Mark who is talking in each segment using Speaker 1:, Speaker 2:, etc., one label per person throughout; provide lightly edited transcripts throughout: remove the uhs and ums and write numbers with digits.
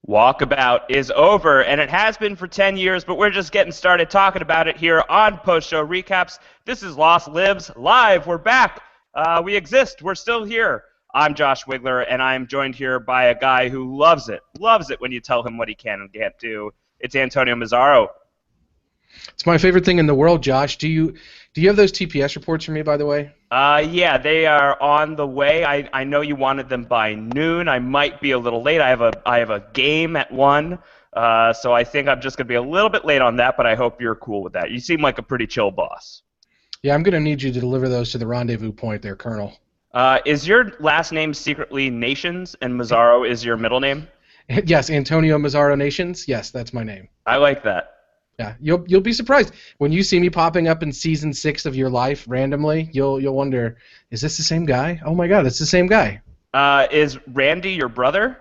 Speaker 1: Walkabout is over, and it has been for 10 years, but we're just getting started talking about it here on Post Show Recaps. This is Lost Lives Live. We're back. We exist. We're still here. I'm Josh Wigler, and I'm joined here by a guy who loves it when you tell him what he can and can't do. It's Antonio Mazzaro.
Speaker 2: It's my favorite thing in the world, Josh. Do you have those TPS reports for me, by the way?
Speaker 1: Yeah, they are on the way. I know you wanted them by noon. I might be a little late. I have a game at 1, so I think I'm just going to be a little bit late on that, but I hope you're cool with that. You seem like a pretty chill boss.
Speaker 2: Yeah, I'm going to need you to deliver those to the rendezvous point there, Colonel.
Speaker 1: Is your last name secretly Nations, and Mazzaro is your middle name?
Speaker 2: Yes, Antonio Mazzaro Nations. Yes, that's my name.
Speaker 1: I like that.
Speaker 2: Yeah, you'll be surprised when you see me popping up in season 6 of your life randomly. You'll wonder, is this the same guy? Oh my God, it's the same guy.
Speaker 1: Is Randy your brother?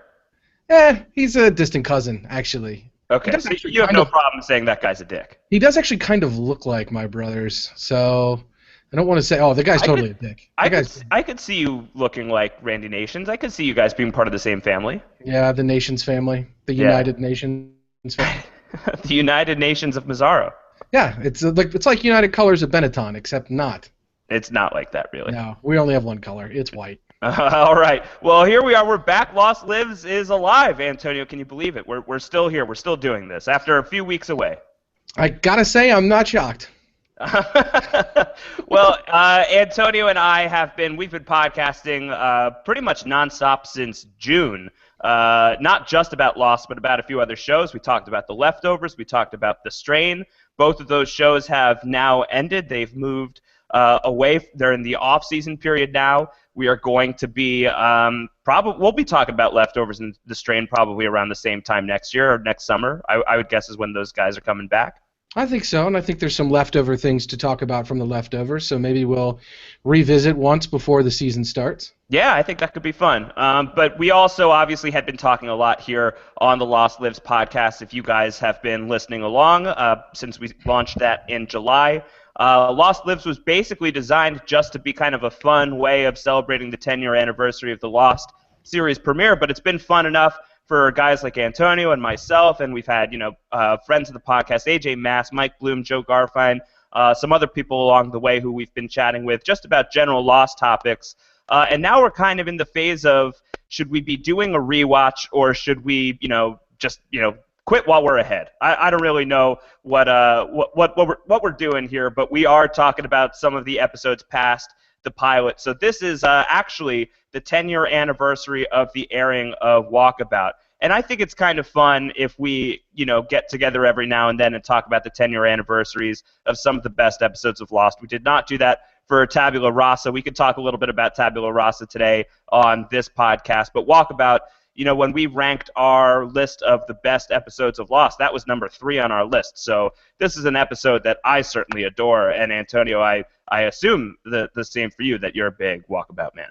Speaker 2: He's a distant cousin, actually.
Speaker 1: Okay, so you have no problem saying that guy's a dick.
Speaker 2: He does actually kind of look like my brothers, so I don't want to say, oh, the guy's totally a dick.
Speaker 1: I could see you looking like Randy Nations. I could see you guys being part of the same family.
Speaker 2: Yeah, the Nations family, the United Nations family.
Speaker 1: The United Nations of Mazzaro.
Speaker 2: Yeah, it's like United Colors of Benetton, except not.
Speaker 1: It's not like that, really.
Speaker 2: No, we only have one color. It's white.
Speaker 1: All right. Well, here we are. We're back. Lost Lives is alive. Antonio, can you believe it? We're still here. We're still doing this after a few weeks away.
Speaker 2: I gotta say, I'm not shocked.
Speaker 1: Well, Antonio and I we've been podcasting pretty much nonstop since June. Not just about Lost, but about a few other shows. We talked about The Leftovers. We talked about The Strain. Both of those shows have now ended. They've moved away. They're in the off-season period now. We are going to be we'll be talking about Leftovers and The Strain probably around the same time next year or next summer. I would guess is when those guys are coming back.
Speaker 2: I think so, and I think there's some leftover things to talk about from The Leftovers, so maybe we'll revisit once before the season starts.
Speaker 1: Yeah, I think that could be fun. But we also obviously had been talking a lot here on the Lost Lives podcast. If you guys have been listening along since we launched that in July, Lost Lives was basically designed just to be kind of a fun way of celebrating the 10-year anniversary of the Lost series premiere, but it's been fun enough for guys like Antonio and myself, and we've had friends of the podcast, AJ Mass, Mike Bloom, Joe Garfine, some other people along the way who we've been chatting with just about general Lost topics. And now we're kind of in the phase of, should we be doing a rewatch or should we just quit while we're ahead? I don't really know what we're doing here, but we are talking about some of the episodes past the pilot. So this is actually the 10-year anniversary of the airing of Walkabout. And I think it's kind of fun if we, get together every now and then and talk about the 10-year anniversaries of some of the best episodes of Lost. We did not do that for Tabula Rasa. We could talk a little bit about Tabula Rasa today on this podcast. But Walkabout, when we ranked our list of the best episodes of Lost, that was number 3 on our list. So this is an episode that I certainly adore. And Antonio, I assume the same for you, that you're a big Walkabout man.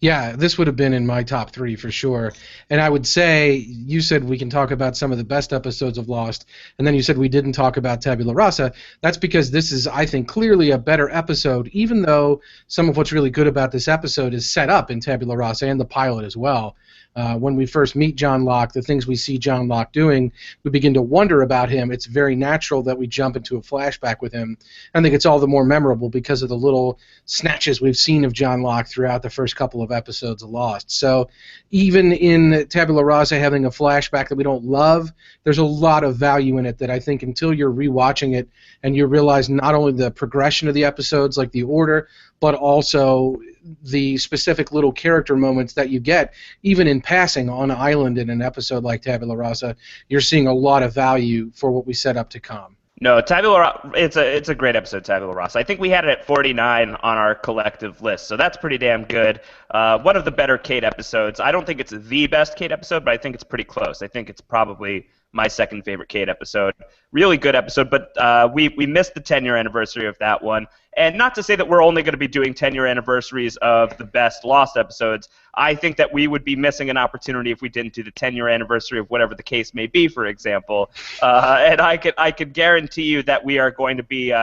Speaker 2: Yeah, this would have been in my top 3 for sure. And I would say, you said we can talk about some of the best episodes of Lost, and then you said we didn't talk about Tabula Rasa. That's because this is, I think, clearly a better episode, even though some of what's really good about this episode is set up in Tabula Rasa and the pilot as well. When we first meet John Locke, the things we see John Locke doing, we begin to wonder about him. It's very natural that we jump into a flashback with him. I think it's all the more memorable because of the little snatches we've seen of John Locke throughout the first couple of episodes of Lost. So even in Tabula Rasa having a flashback that we don't love, there's a lot of value in it that I think until you're rewatching it and you realize not only the progression of the episodes, like the order, but also the specific little character moments that you get, even in passing on an island in an episode like Tabula Rasa, you're seeing a lot of value for what we set up to come.
Speaker 1: No, it's a great episode, Tabula Rasa. I think we had it at 49 on our collective list, so that's pretty damn good. One of the better Kate episodes. I don't think it's the best Kate episode, but I think it's pretty close. I think it's probably my second favorite Kate episode. Really good episode, but we missed the 10-year anniversary of that one. And not to say that we're only going to be doing 10-year anniversaries of the best Lost episodes. I think that we would be missing an opportunity if we didn't do the 10-year anniversary of whatever the case may be, for example. And I could guarantee you that we are going to be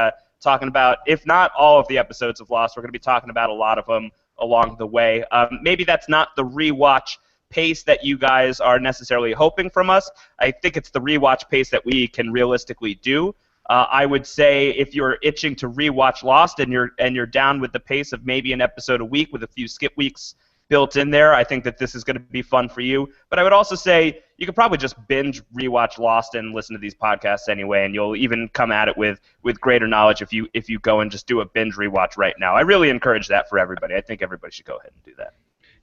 Speaker 1: talking about, if not all of the episodes of Lost, we're going to be talking about a lot of them along the way. Maybe that's not the rewatch pace that you guys are necessarily hoping from us. I think it's the rewatch pace that we can realistically do. I would say if you're itching to rewatch Lost and you're down with the pace of maybe an episode a week with a few skip weeks built in there, I think that this is going to be fun for you. But I would also say you could probably just binge rewatch Lost and listen to these podcasts anyway, and you'll even come at it with greater knowledge if you go and just do a binge rewatch right now. I really encourage that for everybody. I think everybody should go ahead and do that.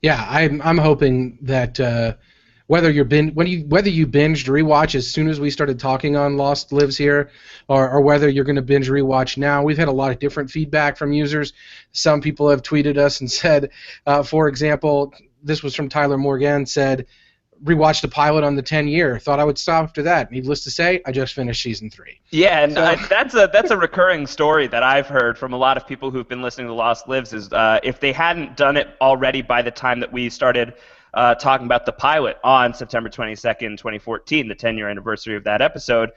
Speaker 2: Yeah, I'm hoping that whether you binged rewatch as soon as we started talking on Lost Lives here, or whether you're going to binge rewatch now, we've had a lot of different feedback from users. Some people have tweeted us and said, for example, this was from Tyler Morgan, said, rewatched the pilot on the 10-year. Thought I would stop after that. Needless to say, I just finished season 3.
Speaker 1: Yeah, and that's a recurring story that I've heard from a lot of people who've been listening to Lost Lives is if they hadn't done it already by the time that we started talking about the pilot on September 22nd, 2014, the 10-year anniversary of that episode,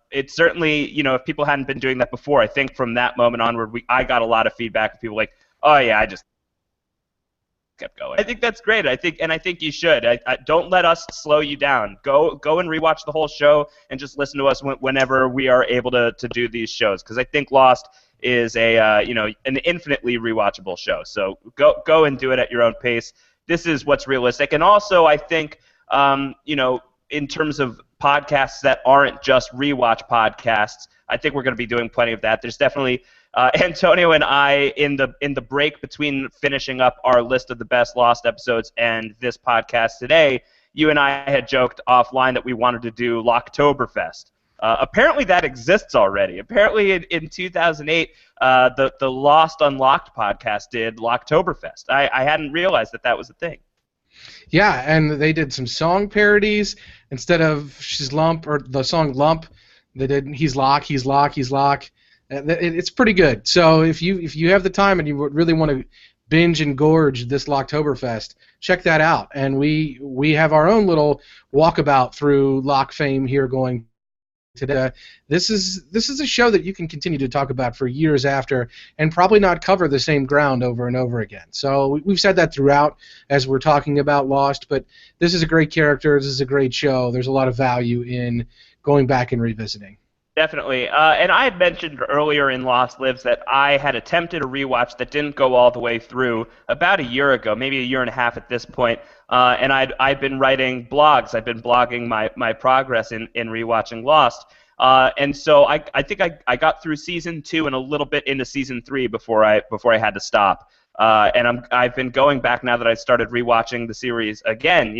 Speaker 1: it's certainly, if people hadn't been doing that before, I think from that moment onward, I got a lot of feedback from people like, oh yeah, I just kept going. I think that's great. I think you should. I don't let us slow you down. Go and rewatch the whole show and just listen to us whenever we are able to do these shows, because I think Lost is an infinitely rewatchable show. So go and do it at your own pace. This is what's realistic. And also, I think, in terms of podcasts that aren't just rewatch podcasts, I think we're going to be doing plenty of that. There's definitely Antonio and I, in the break between finishing up our list of the best Lost episodes and this podcast today, you and I had joked offline that we wanted to do Locktoberfest. Apparently that exists already. Apparently in 2008, the Lost Unlocked podcast did Locktoberfest. I hadn't realized that was a thing.
Speaker 2: Yeah, and they did some song parodies. Instead of She's Lump or the song Lump, they did He's Lock, He's Lock, He's Lock. It's pretty good. So if you have the time and you really want to binge and gorge this Locktoberfest, check that out. And we have our own little walkabout through Lock fame here going today. This is a show that you can continue to talk about for years after and probably not cover the same ground over and over again. So we've said that throughout as we're talking about Lost, but this is a great character. This is a great show. There's a lot of value in going back and revisiting.
Speaker 1: Definitely. And I had mentioned earlier in Lost Lives that I had attempted a rewatch that didn't go all the way through about a year ago, maybe a year and a half at this point. And I've been writing blogs. I've been blogging my progress in rewatching Lost. And so I think I got through season 2 and a little bit into season 3 before I had to stop. And I've been going back now that I started rewatching the series again,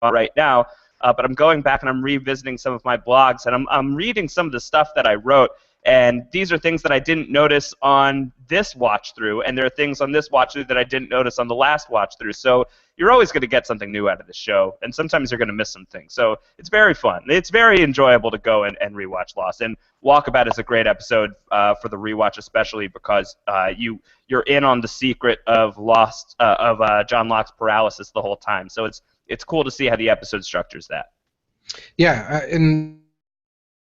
Speaker 1: right now. But I'm going back and I'm revisiting some of my blogs, and I'm reading some of the stuff that I wrote, and these are things that I didn't notice on this watch through, and there are things on this watch through that I didn't notice on the last watch through. So you're always going to get something new out of the show, and sometimes you're going to miss some things. So it's very fun. It's very enjoyable to go and rewatch Lost, and Walkabout is a great episode for the rewatch, especially because you're in on the secret of Lost of John Locke's paralysis the whole time. So it's cool to see how the episode structures that.
Speaker 2: Yeah, and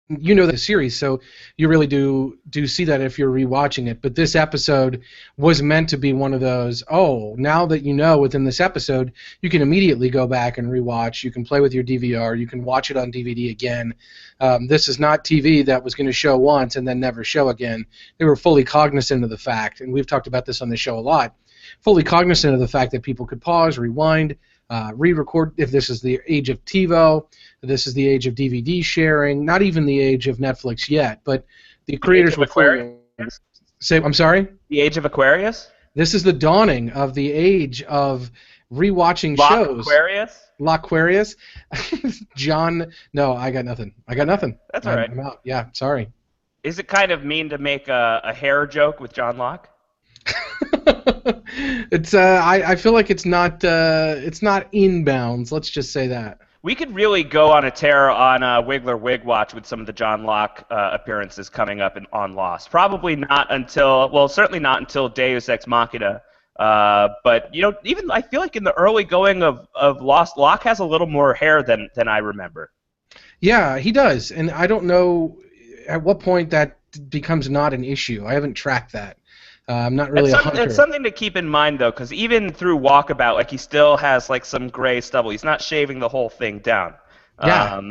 Speaker 2: the series, so you really do see that if you're rewatching it. But this episode was meant to be one of those, now that within this episode, you can immediately go back and rewatch. You can play with your DVR. You can watch it on DVD again. This is not TV that was going to show once and then never show again. They were fully cognizant of the fact, and we've talked about this on the show a lot, fully cognizant of the fact that people could pause, rewind, re-record if this is the age of TiVo, this is the age of DVD sharing, not even the age of Netflix yet, but the creators were
Speaker 1: Aquarius?
Speaker 2: I'm sorry?
Speaker 1: The age of Aquarius?
Speaker 2: This is the dawning of the age of rewatching shows.
Speaker 1: Aquarius?
Speaker 2: John, no, I got nothing.
Speaker 1: That's all right.
Speaker 2: I'm out. Yeah, sorry.
Speaker 1: Is it kind of mean to make a hair joke with John Locke?
Speaker 2: It's I feel like it's not inbounds. Let's just say that.
Speaker 1: We could really go on a tear on Wigler Wig Watch with some of the John Locke appearances coming up on Lost. Probably not until, certainly not until Deus Ex Machina. But even I feel like in the early going of Lost, Locke has a little more hair than I remember.
Speaker 2: Yeah, he does, and I don't know at what point that becomes not an issue. I haven't tracked that. I'm not really a hunter.
Speaker 1: It's something to keep in mind, though, because even through Walkabout, like, he still has, like, some gray stubble. He's not shaving the whole thing down.
Speaker 2: Yeah.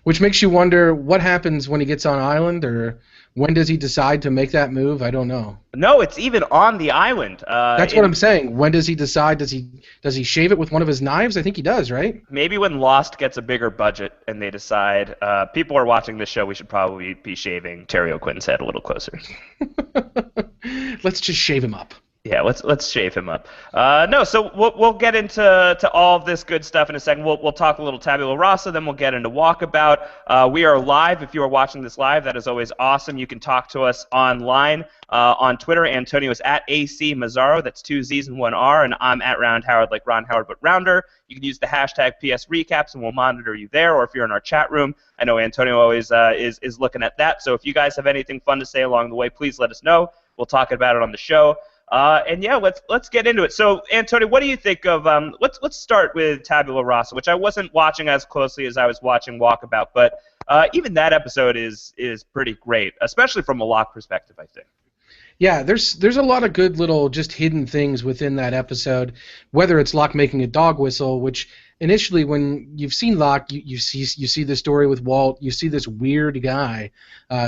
Speaker 2: Which makes you wonder what happens when he gets on island, or when does he decide to make that move? I don't know.
Speaker 1: No, it's even on the island.
Speaker 2: That's what I'm saying. When does he decide? Does he shave it with one of his knives? I think he does, right?
Speaker 1: Maybe when Lost gets a bigger budget and they decide, people are watching this show, we should probably be shaving Terry O'Quinn's head a little closer.
Speaker 2: Let's just shave him up.
Speaker 1: Yeah, let's shave him up. No, so we'll get into all of this good stuff in a second. We'll talk a little Tabula Rasa, then we'll get into Walkabout. We are live. If you are watching this live, that is always awesome. You can talk to us online on Twitter. Antonio is at AC Mazzaro. That's 2 Z's and 1 R, and I'm at Round Howard, like Ron Howard but rounder. You can use the hashtag PS Recaps, and we'll monitor you there. Or if you're in our chat room, I know Antonio always is looking at that. So if you guys have anything fun to say along the way, please let us know. We'll talk about it on the show. And yeah, let's get into it. So, Antonio, what do you think of? Let's start with Tabula Rasa, which I wasn't watching as closely as I was watching Walkabout, but even that episode is pretty great, especially from a Locke perspective, I think.
Speaker 2: Yeah, there's a lot of good little just hidden things within that episode. Whether it's Locke making a dog whistle, which initially when you've seen Locke, you see the story with Walt. You see this weird guy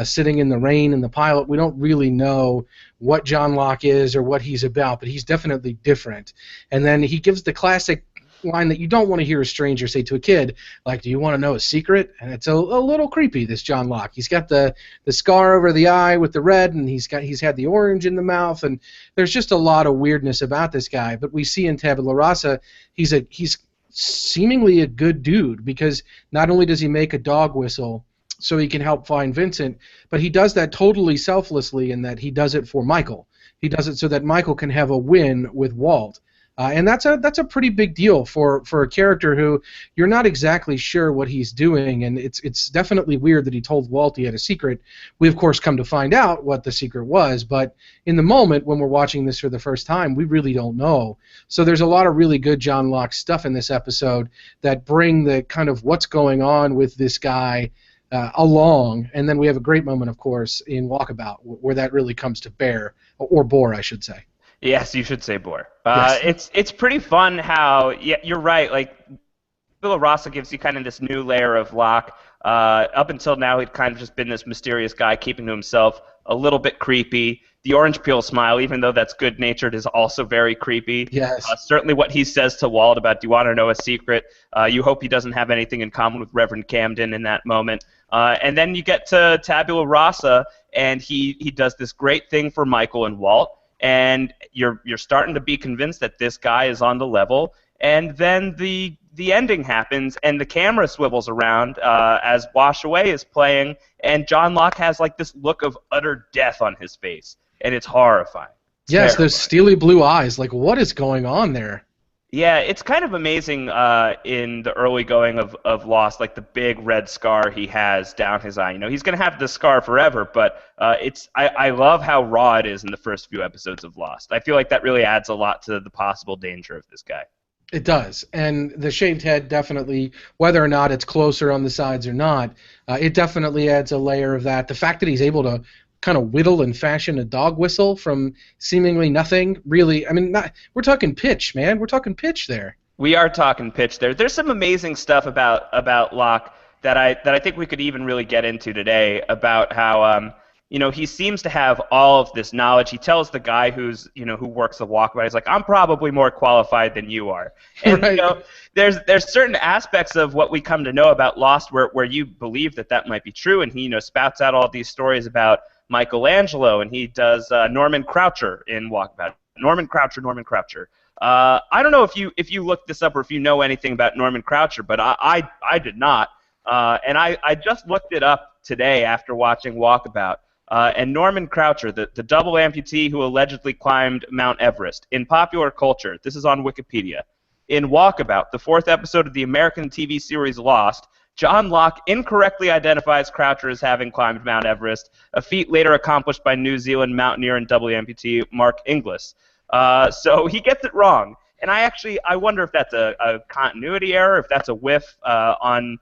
Speaker 2: sitting in the rain in the pilot. We don't really know what John Locke is or what he's about, but he's definitely different. And then he gives the classic line that you don't want to hear a stranger say to a kid, like, do you want to know a secret? And it's a little creepy, this John Locke. He's got the scar over the eye with the red, and he's had the orange in the mouth, and there's just a lot of weirdness about this guy. But we see in Tabula Rasa, he's seemingly a good dude, because not only does he make a dog whistle so he can help find Vincent, but he does that totally selflessly in that he does it for Michael. He does it so that Michael can have a win with Walt. And that's a pretty big deal for a character who you're not exactly sure what he's doing, and it's definitely weird that he told Walt he had a secret. We of course come to find out what the secret was, but in the moment when we're watching this for the first time, we really don't know. So there's a lot of really good John Locke stuff in this episode that bring the kind of what's going on with this guy along, and then we have a great moment, of course, in Walkabout where that really comes to bear, or bore, I should say.
Speaker 1: Yes, you should say bore.
Speaker 2: Yes.
Speaker 1: It's pretty fun how, yeah, you're right, like, Tabula Rasa gives you kind of this new layer of Locke. Up until now, he'd kind of just been this mysterious guy keeping to himself, a little bit creepy. The orange peel smile, even though that's good-natured, is also very creepy.
Speaker 2: Yes.
Speaker 1: Certainly what he says to Walt about, do you want to know a secret? You hope he doesn't have anything in common with Reverend Camden in that moment. And then you get to Tabula Rasa, and he does this great thing for Michael and Walt. And you're starting to be convinced that this guy is on the level, and then the ending happens, and the camera swivels around as Wash Away is playing, and John Locke has like this look of utter death on his face, and it's horrifying. It's
Speaker 2: yes,
Speaker 1: terrifying.
Speaker 2: those steely blue eyes. Like, what is going on there?
Speaker 1: Yeah, it's kind of amazing in the early going of Lost, like the big red scar he has down his eye. You know, he's going to have this scar forever, but I love how raw it is in the first few episodes of Lost. I feel like that really adds a lot to the possible danger of this guy.
Speaker 2: It does, and the shaved head definitely, whether or not it's closer on the sides or not, it definitely adds a layer of that. The fact that he's able to kind of whittle and fashion a dog whistle from seemingly nothing, really, I mean, we're talking pitch, man. We're talking pitch there.
Speaker 1: We are talking pitch there. There's some amazing stuff about Locke that I think we could even really get into today, about how he seems to have all of this knowledge. He tells the guy who works the Walkabout, he's like, I'm probably more qualified than you are. And
Speaker 2: right.
Speaker 1: There's certain aspects of what we come to know about Lost where you believe that might be true, and he spouts out all these stories about Michelangelo, and he does Norman Croucher in Walkabout. Norman Croucher. I don't know if you looked this up or if you know anything about Norman Croucher, but I did not. And I just looked it up today after watching Walkabout. And Norman Croucher, the double amputee who allegedly climbed Mount Everest. In popular culture, this is on Wikipedia. In Walkabout, the 4th episode of the American TV series Lost, John Locke incorrectly identifies Croucher as having climbed Mount Everest, a feat later accomplished by New Zealand mountaineer and double amputee Mark Inglis. So he gets it wrong. And I wonder if that's a continuity error, if that's a whiff on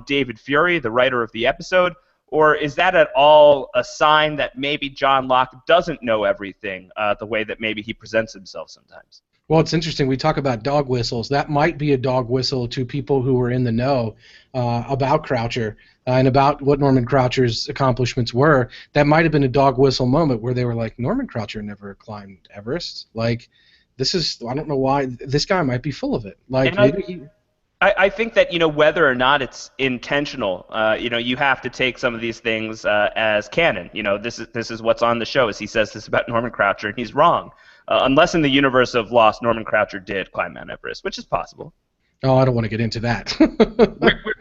Speaker 1: David Fury, the writer of the episode, Or is that at all a sign that maybe John Locke doesn't know everything the way that maybe he presents himself sometimes?
Speaker 2: Well, it's interesting. We talk about dog whistles. That might be a dog whistle to people who were in the know about Croucher and about what Norman Croucher's accomplishments were. That might have been a dog whistle moment where they were like, Norman Croucher never climbed Everest. Like, this is, I don't know why, this guy might be full of it. Like, maybe he...
Speaker 1: I think that, whether or not it's intentional, you have to take some of these things as canon. This is what's on the show, as he says this about Norman Croucher, and he's wrong. Unless in the universe of Lost, Norman Croucher did climb Mount Everest, which is possible.
Speaker 2: Oh, I don't want to get into that.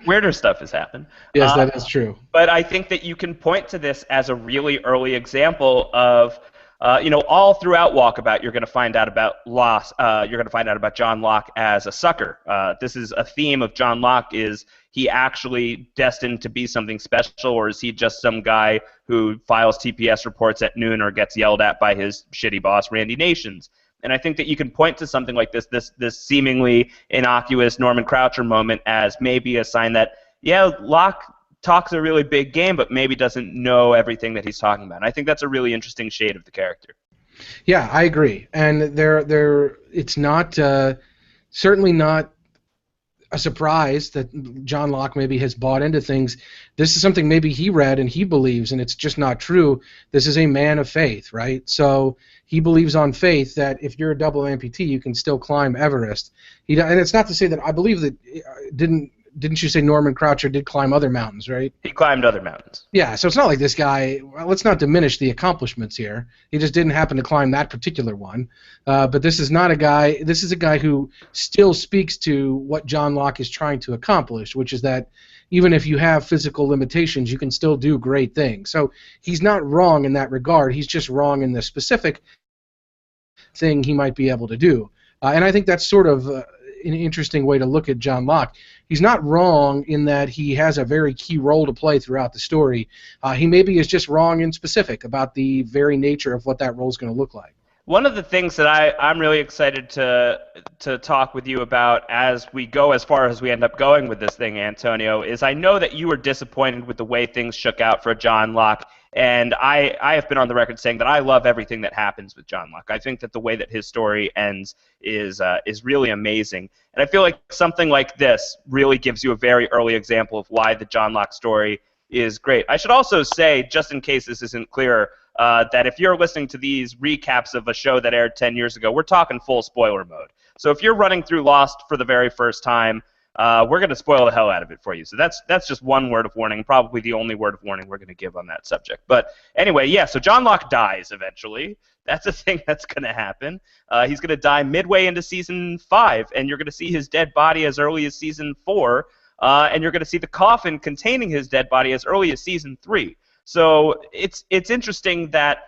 Speaker 1: Weirder stuff has happened.
Speaker 2: Yes, that is true.
Speaker 1: But I think that you can point to this as a really early example of, all throughout Walkabout, you're going to find out about Lost. You're going to find out about John Locke as a sucker. This is a theme of John Locke. Is he actually destined to be something special, or is he just some guy who files TPS reports at noon or gets yelled at by his shitty boss, Randy Nations? And I think that you can point to something like this seemingly innocuous Norman Croucher moment as maybe a sign that, yeah, Locke talks a really big game, but maybe doesn't know everything that he's talking about. And I think that's a really interesting shade of the character.
Speaker 2: Yeah, I agree. And it's not certainly not a surprise that John Locke maybe has bought into things. This is something maybe he read and he believes, and it's just not true. This is a man of faith, right? So he believes on faith that if you're a double amputee, you can still climb Everest. And it's not to say that I believe that didn't you say Norman Croucher did climb other mountains, right?
Speaker 1: He climbed other mountains.
Speaker 2: Yeah, so it's not like this guy, well, let's not diminish the accomplishments here. He just didn't happen to climb that particular one. But this is a guy who still speaks to what John Locke is trying to accomplish, which is that even if you have physical limitations, you can still do great things. So he's not wrong in that regard. He's just wrong in the specific thing he might be able to do. And I think that's sort of an interesting way to look at John Locke. He's not wrong in that he has a very key role to play throughout the story. He maybe is just wrong in specific about the very nature of what that role is going to look like.
Speaker 1: One of the things that I'm really excited to talk with you about as we go as far as we end up going with this thing, Antonio, is I know that you were disappointed with the way things shook out for John Locke, and I have been on the record saying that I love everything that happens with John Locke. I think that the way that his story ends is really amazing, and I feel like something like this really gives you a very early example of why the John Locke story is great. I should also say, just in case this isn't clear, that if you're listening to these recaps of a show that aired 10 years ago, we're talking full spoiler mode. So if you're running through Lost for the very first time, we're going to spoil the hell out of it for you. So that's just one word of warning, probably the only word of warning we're going to give on that subject. But anyway, yeah, so John Locke dies eventually. That's a thing that's going to happen. He's going to die midway into Season 5, and you're going to see his dead body as early as Season 4, and you're going to see the coffin containing his dead body as early as Season 3. So it's interesting that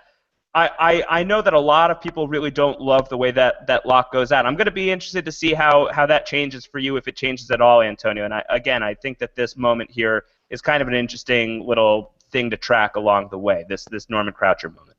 Speaker 1: I know that a lot of people really don't love the way that Locke goes out. I'm going to be interested to see how that changes for you, if it changes at all, Antonio. And I think that this moment here is kind of an interesting little thing to track along the way, this Norman Croucher moment.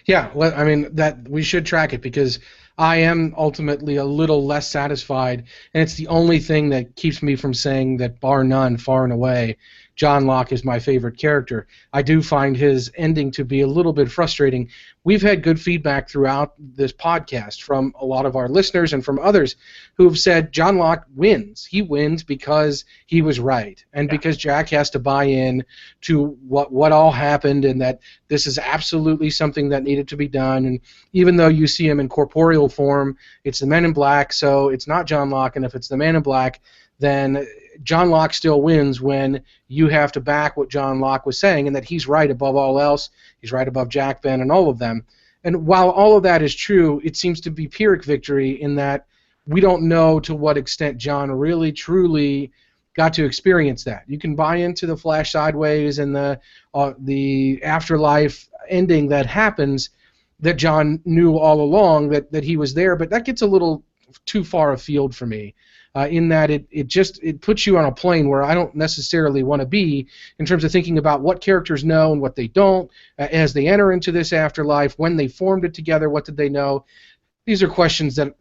Speaker 2: Yeah, well, I mean, that we should track it because I am ultimately a little less satisfied, and it's the only thing that keeps me from saying that, bar none, far and away, John Locke is my favorite character. I do find his ending to be a little bit frustrating. We've had good feedback throughout this podcast from a lot of our listeners and from others who have said John Locke wins. He wins because he was right, and because Jack has to buy in to what all happened, and that this is absolutely something that needed to be done. And even though you see him in corporeal form, it's the Men in Black, so it's not John Locke, and if it's the Man in Black, then John Locke still wins when you have to back what John Locke was saying, and that he's right above all else. He's right above Jack, Ben, and all of them. And while all of that is true, it seems to be Pyrrhic victory in that we don't know to what extent John really, truly got to experience that. You can buy into the flash sideways and the afterlife ending that happens, that John knew all along that he was there, but that gets a little too far afield for me. In that it puts you on a plane where I don't necessarily want to be in terms of thinking about what characters know and what they don't as they enter into this afterlife, when they formed it together, what did they know. These are questions that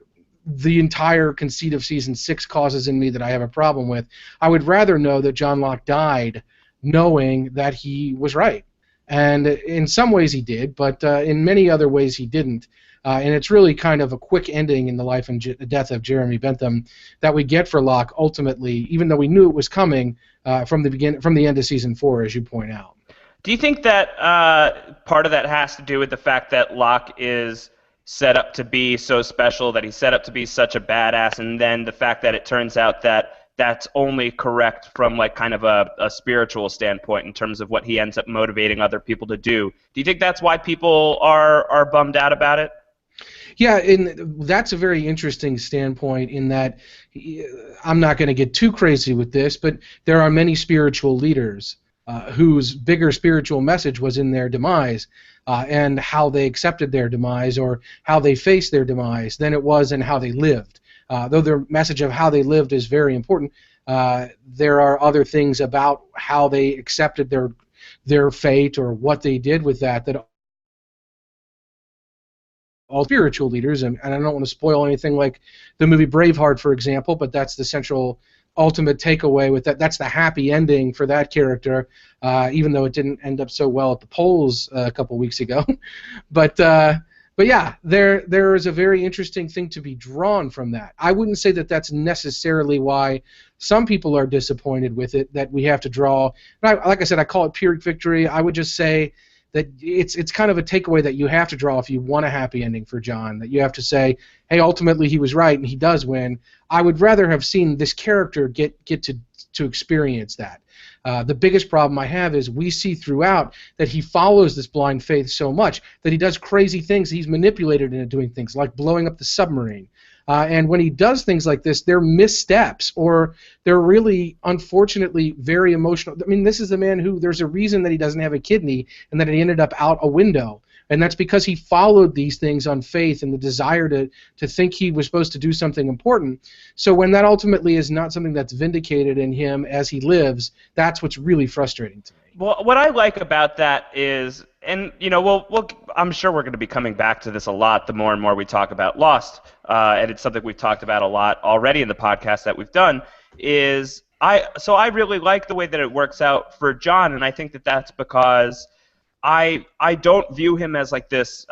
Speaker 2: the entire conceit of Season 6 causes in me that I have a problem with. I would rather know that John Locke died knowing that he was right. And in some ways he did, but in many other ways he didn't. And it's really kind of a quick ending in the life and death of Jeremy Bentham that we get for Locke ultimately, even though we knew it was coming from the end of season 4, as you point out.
Speaker 1: Do you think that part of that has to do with the fact that Locke is set up to be so special, that he's set up to be such a badass, and then the fact that it turns out that that's only correct from like kind of a spiritual standpoint in terms of what he ends up motivating other people to do? Do you think that's why people are bummed out about it?
Speaker 2: Yeah, and that's a very interesting standpoint in that I'm not going to get too crazy with this, but there are many spiritual leaders whose bigger spiritual message was in their demise and how they accepted their demise or how they faced their demise than it was in how they lived. Though their message of how they lived is very important, there are other things about how they accepted their fate or what they did with that all spiritual leaders, and I don't want to spoil anything like the movie Braveheart, for example, but that's the central ultimate takeaway with that. That's the happy ending for that character, even though it didn't end up so well at the polls a couple weeks ago. But yeah, there is a very interesting thing to be drawn from that. I wouldn't say that that's necessarily why some people are disappointed with it, that we have to draw. Like I said, I call it Pyrrhic victory. I would just say that it's kind of a takeaway that you have to draw if you want a happy ending for John, that you have to say, hey, ultimately he was right and he does win. I would rather have seen this character get to experience that. The biggest problem I have is we see throughout that he follows this blind faith so much that he does crazy things. He's manipulated into doing things like blowing up the submarine. And when he does things like this, they're missteps or they're really, unfortunately, very emotional. I mean, this is a man who there's a reason that he doesn't have a kidney and that he ended up out a window. And that's because he followed these things on faith and the desire to think he was supposed to do something important. So when that ultimately is not something that's vindicated in him as he lives, that's what's really frustrating to me.
Speaker 1: Well, what I like about that is, and you know, I'm sure we're going to be coming back to this a lot the more and more we talk about Lost, and it's something we've talked about a lot already in the podcast that we've done. I really like the way that it works out for John, and I think that that's because I don't view him as like this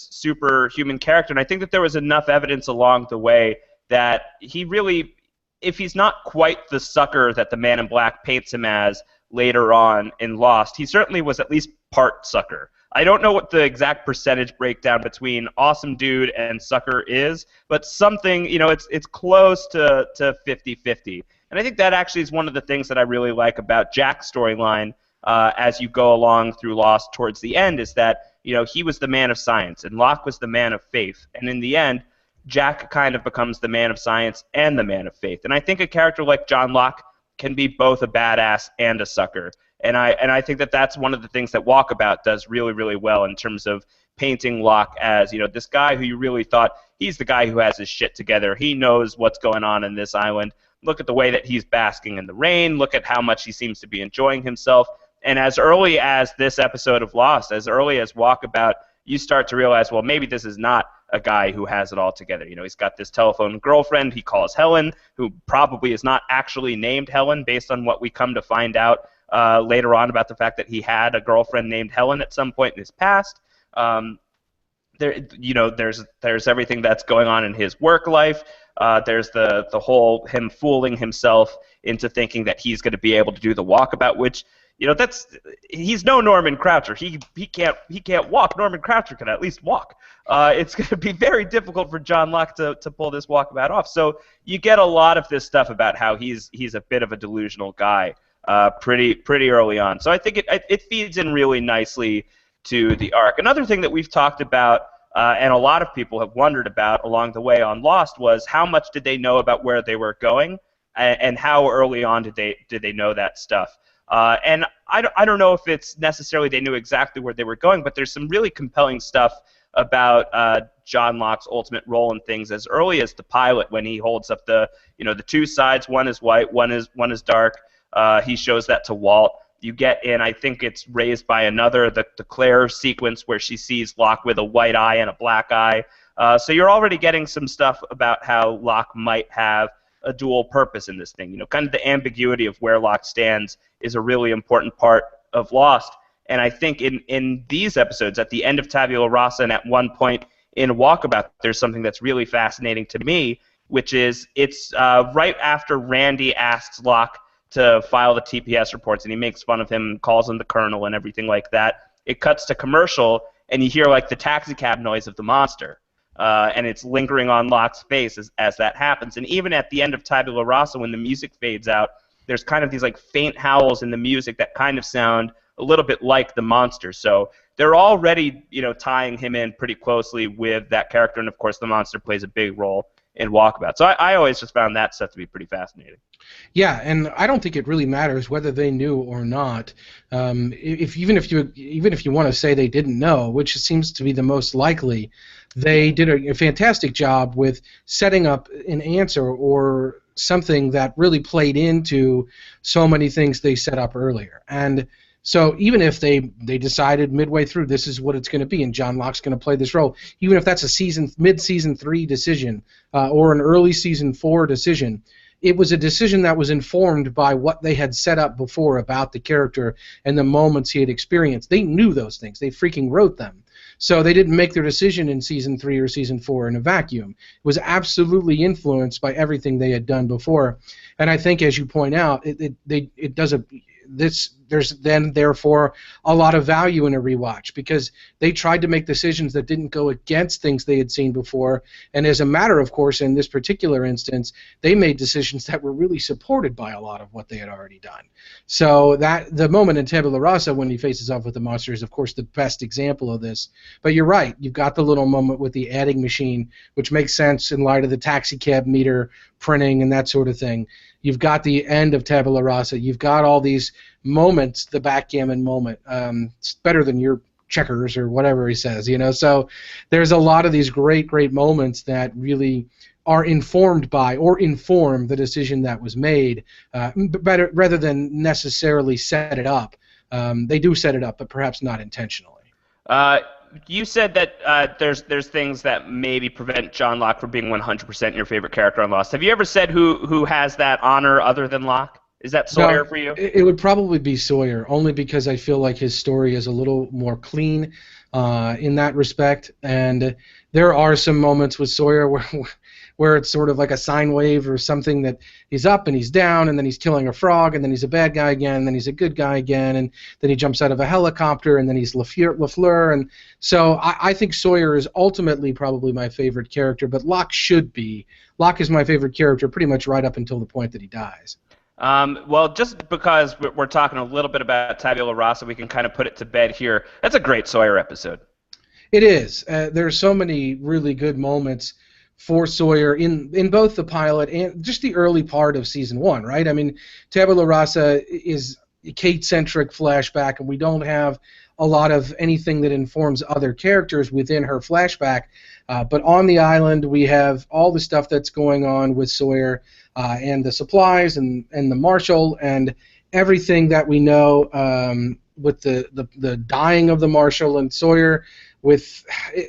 Speaker 1: superhuman character, and I think that there was enough evidence along the way that he really, if he's not quite the sucker that the Man in Black paints him as later on in Lost, he certainly was at least part sucker. I don't know what the exact percentage breakdown between awesome dude and sucker is, but something, you know, it's close to 50-50. And I think that actually is one of the things that I really like about Jack's storyline as you go along through Lost towards the end, is that, you know, he was the man of science and Locke was the man of faith. And in the end, Jack kind of becomes the man of science and the man of faith. And I think a character like John Locke can be both a badass and a sucker. And I think that that's one of the things that Walkabout does really, really well in terms of painting Locke as, you know, this guy who you really thought he's the guy who has his shit together. He knows what's going on in this island. Look at the way that he's basking in the rain. Look at how much he seems to be enjoying himself. And as early as this episode of Lost, as early as Walkabout, you start to realize, well, maybe this is not a guy who has it all together. You know, he's got this telephone girlfriend he calls Helen, who probably is not actually named Helen based on what we come to find out later on about the fact that he had a girlfriend named Helen at some point in his past. There's everything that's going on in his work life. There's the whole him fooling himself into thinking that he's going to be able to do the walkabout, which, you know, he's no Norman Croucher. He can't walk. Norman Croucher can at least walk. It's going to be very difficult for John Locke to pull this walkabout off. So you get a lot of this stuff about how he's a bit of a delusional guy pretty early on. So I think it feeds in really nicely to the arc. Another thing that we've talked about and a lot of people have wondered about along the way on Lost was how much did they know about where they were going, and how early on did they know that stuff. And I don't know if it's necessarily they knew exactly where they were going, but there's some really compelling stuff about John Locke's ultimate role in things as early as the pilot, when he holds up the two sides. One is white, one is dark. He shows that to Walt. You get in, I think it's raised by another, the Claire sequence where she sees Locke with a white eye and a black eye. So you're already getting some stuff about how Locke might have a dual purpose in this thing. Kind of the ambiguity of where Locke stands is a really important part of Lost. And I think in these episodes, at the end of Tabula Rasa and at one point in Walkabout, there's something that's really fascinating to me, which is it's right after Randy asks Locke to file the TPS reports, and he makes fun of him, calls him the Colonel and everything like that. It cuts to commercial, and you hear like the taxi cab noise of the monster, and it's lingering on Locke's face as that happens. And even at the end of Tabula Rasa, when the music fades out, there's kind of these like faint howls in the music that kind of sound a little bit like the monster. So they're already, tying him in pretty closely with that character, and of course the monster plays a big role in Walkabout. So I always just found that stuff to be pretty fascinating.
Speaker 2: Yeah, and I don't think it really matters whether they knew or not. Even if you want to say they didn't know, which seems to be the most likely, they did a fantastic job with setting up an answer or something that really played into so many things they set up earlier. And so even if they decided midway through this is what it's going to be and John Locke's going to play this role, even if that's a mid-season 3 decision or an early season 4 decision, it was a decision that was informed by what they had set up before about the character and the moments he had experienced. They knew those things. They freaking wrote them. So they didn't make their decision in season 3 or season 4 in a vacuum. It was absolutely influenced by everything they had done before. And I think, as you point out, there's then therefore a lot of value in a rewatch because they tried to make decisions that didn't go against things they had seen before, and as a matter of course in this particular instance they made decisions that were really supported by a lot of what they had already done. So that the moment in Tabula Rasa when he faces off with the monster is of course the best example of this. But you're right, you've got the little moment with the adding machine, which makes sense in light of the taxi cab meter printing and that sort of thing. You've got the end of Tabula Rasa. You've got all these moments, the backgammon moment. It's better than your checkers or whatever he says, So there's a lot of these great, great moments that really are informed by or inform the decision that was made, rather than necessarily set it up. They do set it up, but perhaps not intentionally.
Speaker 1: You said that there's things that maybe prevent John Locke from being 100% your favorite character on Lost. Have you ever said who has that honor other than Locke? Is that Sawyer for you?
Speaker 2: It would probably be Sawyer, only because I feel like his story is a little more clean in that respect. And there are some moments with Sawyer where it's sort of like a sine wave or something that he's up and he's down and then he's killing a frog and then he's a bad guy again and then he's a good guy again and then he jumps out of a helicopter and then he's LaFleur. And so I think Sawyer is ultimately probably my favorite character, but Locke should be. Locke is my favorite character pretty much right up until the point that he dies.
Speaker 1: Well, just because we're talking a little bit about Tabula Rasa, we can kind of put it to bed here. That's a great Sawyer episode.
Speaker 2: It is. There are so many really good moments for Sawyer in both the pilot and just the early part of season 1, right? I mean, Tabula Rasa is a Kate-centric flashback, and we don't have a lot of anything that informs other characters within her flashback. But on the island, we have all the stuff that's going on with Sawyer and the supplies and the marshal and everything that we know with the dying of the marshal and Sawyer with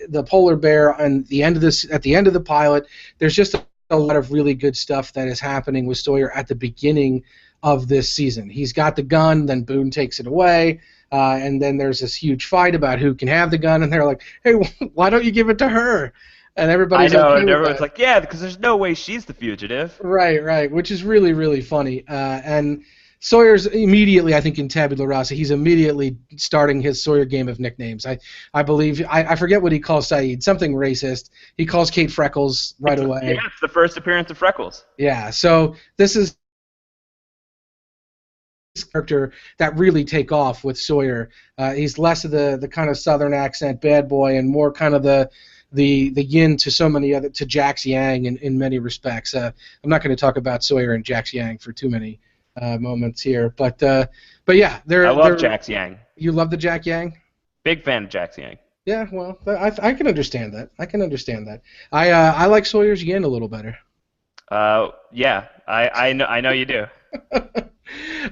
Speaker 2: the polar bear and the end of this at the end of the pilot. There's just a lot of really good stuff that is happening with Sawyer at the beginning of this season. He's got the gun, then Boone takes it away, and then there's this huge fight about who can have the gun, and they're like, hey, why don't you give it to her? And everybody's
Speaker 1: and everyone's like, yeah, because there's no way she's the fugitive.
Speaker 2: Right, which is really, really funny. And Sawyer's immediately, I think, in Tabula Rasa, he's immediately starting his Sawyer game of nicknames. I believe, I forget what he calls Saeed, something racist. He calls Kate Freckles right away.
Speaker 1: Yeah, it's the first appearance of Freckles.
Speaker 2: Yeah, so this is character that really take off with Sawyer. He's less of the kind of southern accent bad boy and more kind of the yin to so many other, to Jax Yang in many respects. I'm not going to talk about Sawyer and Jax Yang for too many moments here, but yeah, I
Speaker 1: love Jax Yang. You
Speaker 2: love the Jack Yang?
Speaker 1: Big fan of Jax Yang.
Speaker 2: Yeah, well, I can understand that. I like Sawyer's yin a little better.
Speaker 1: Yeah, I know you do.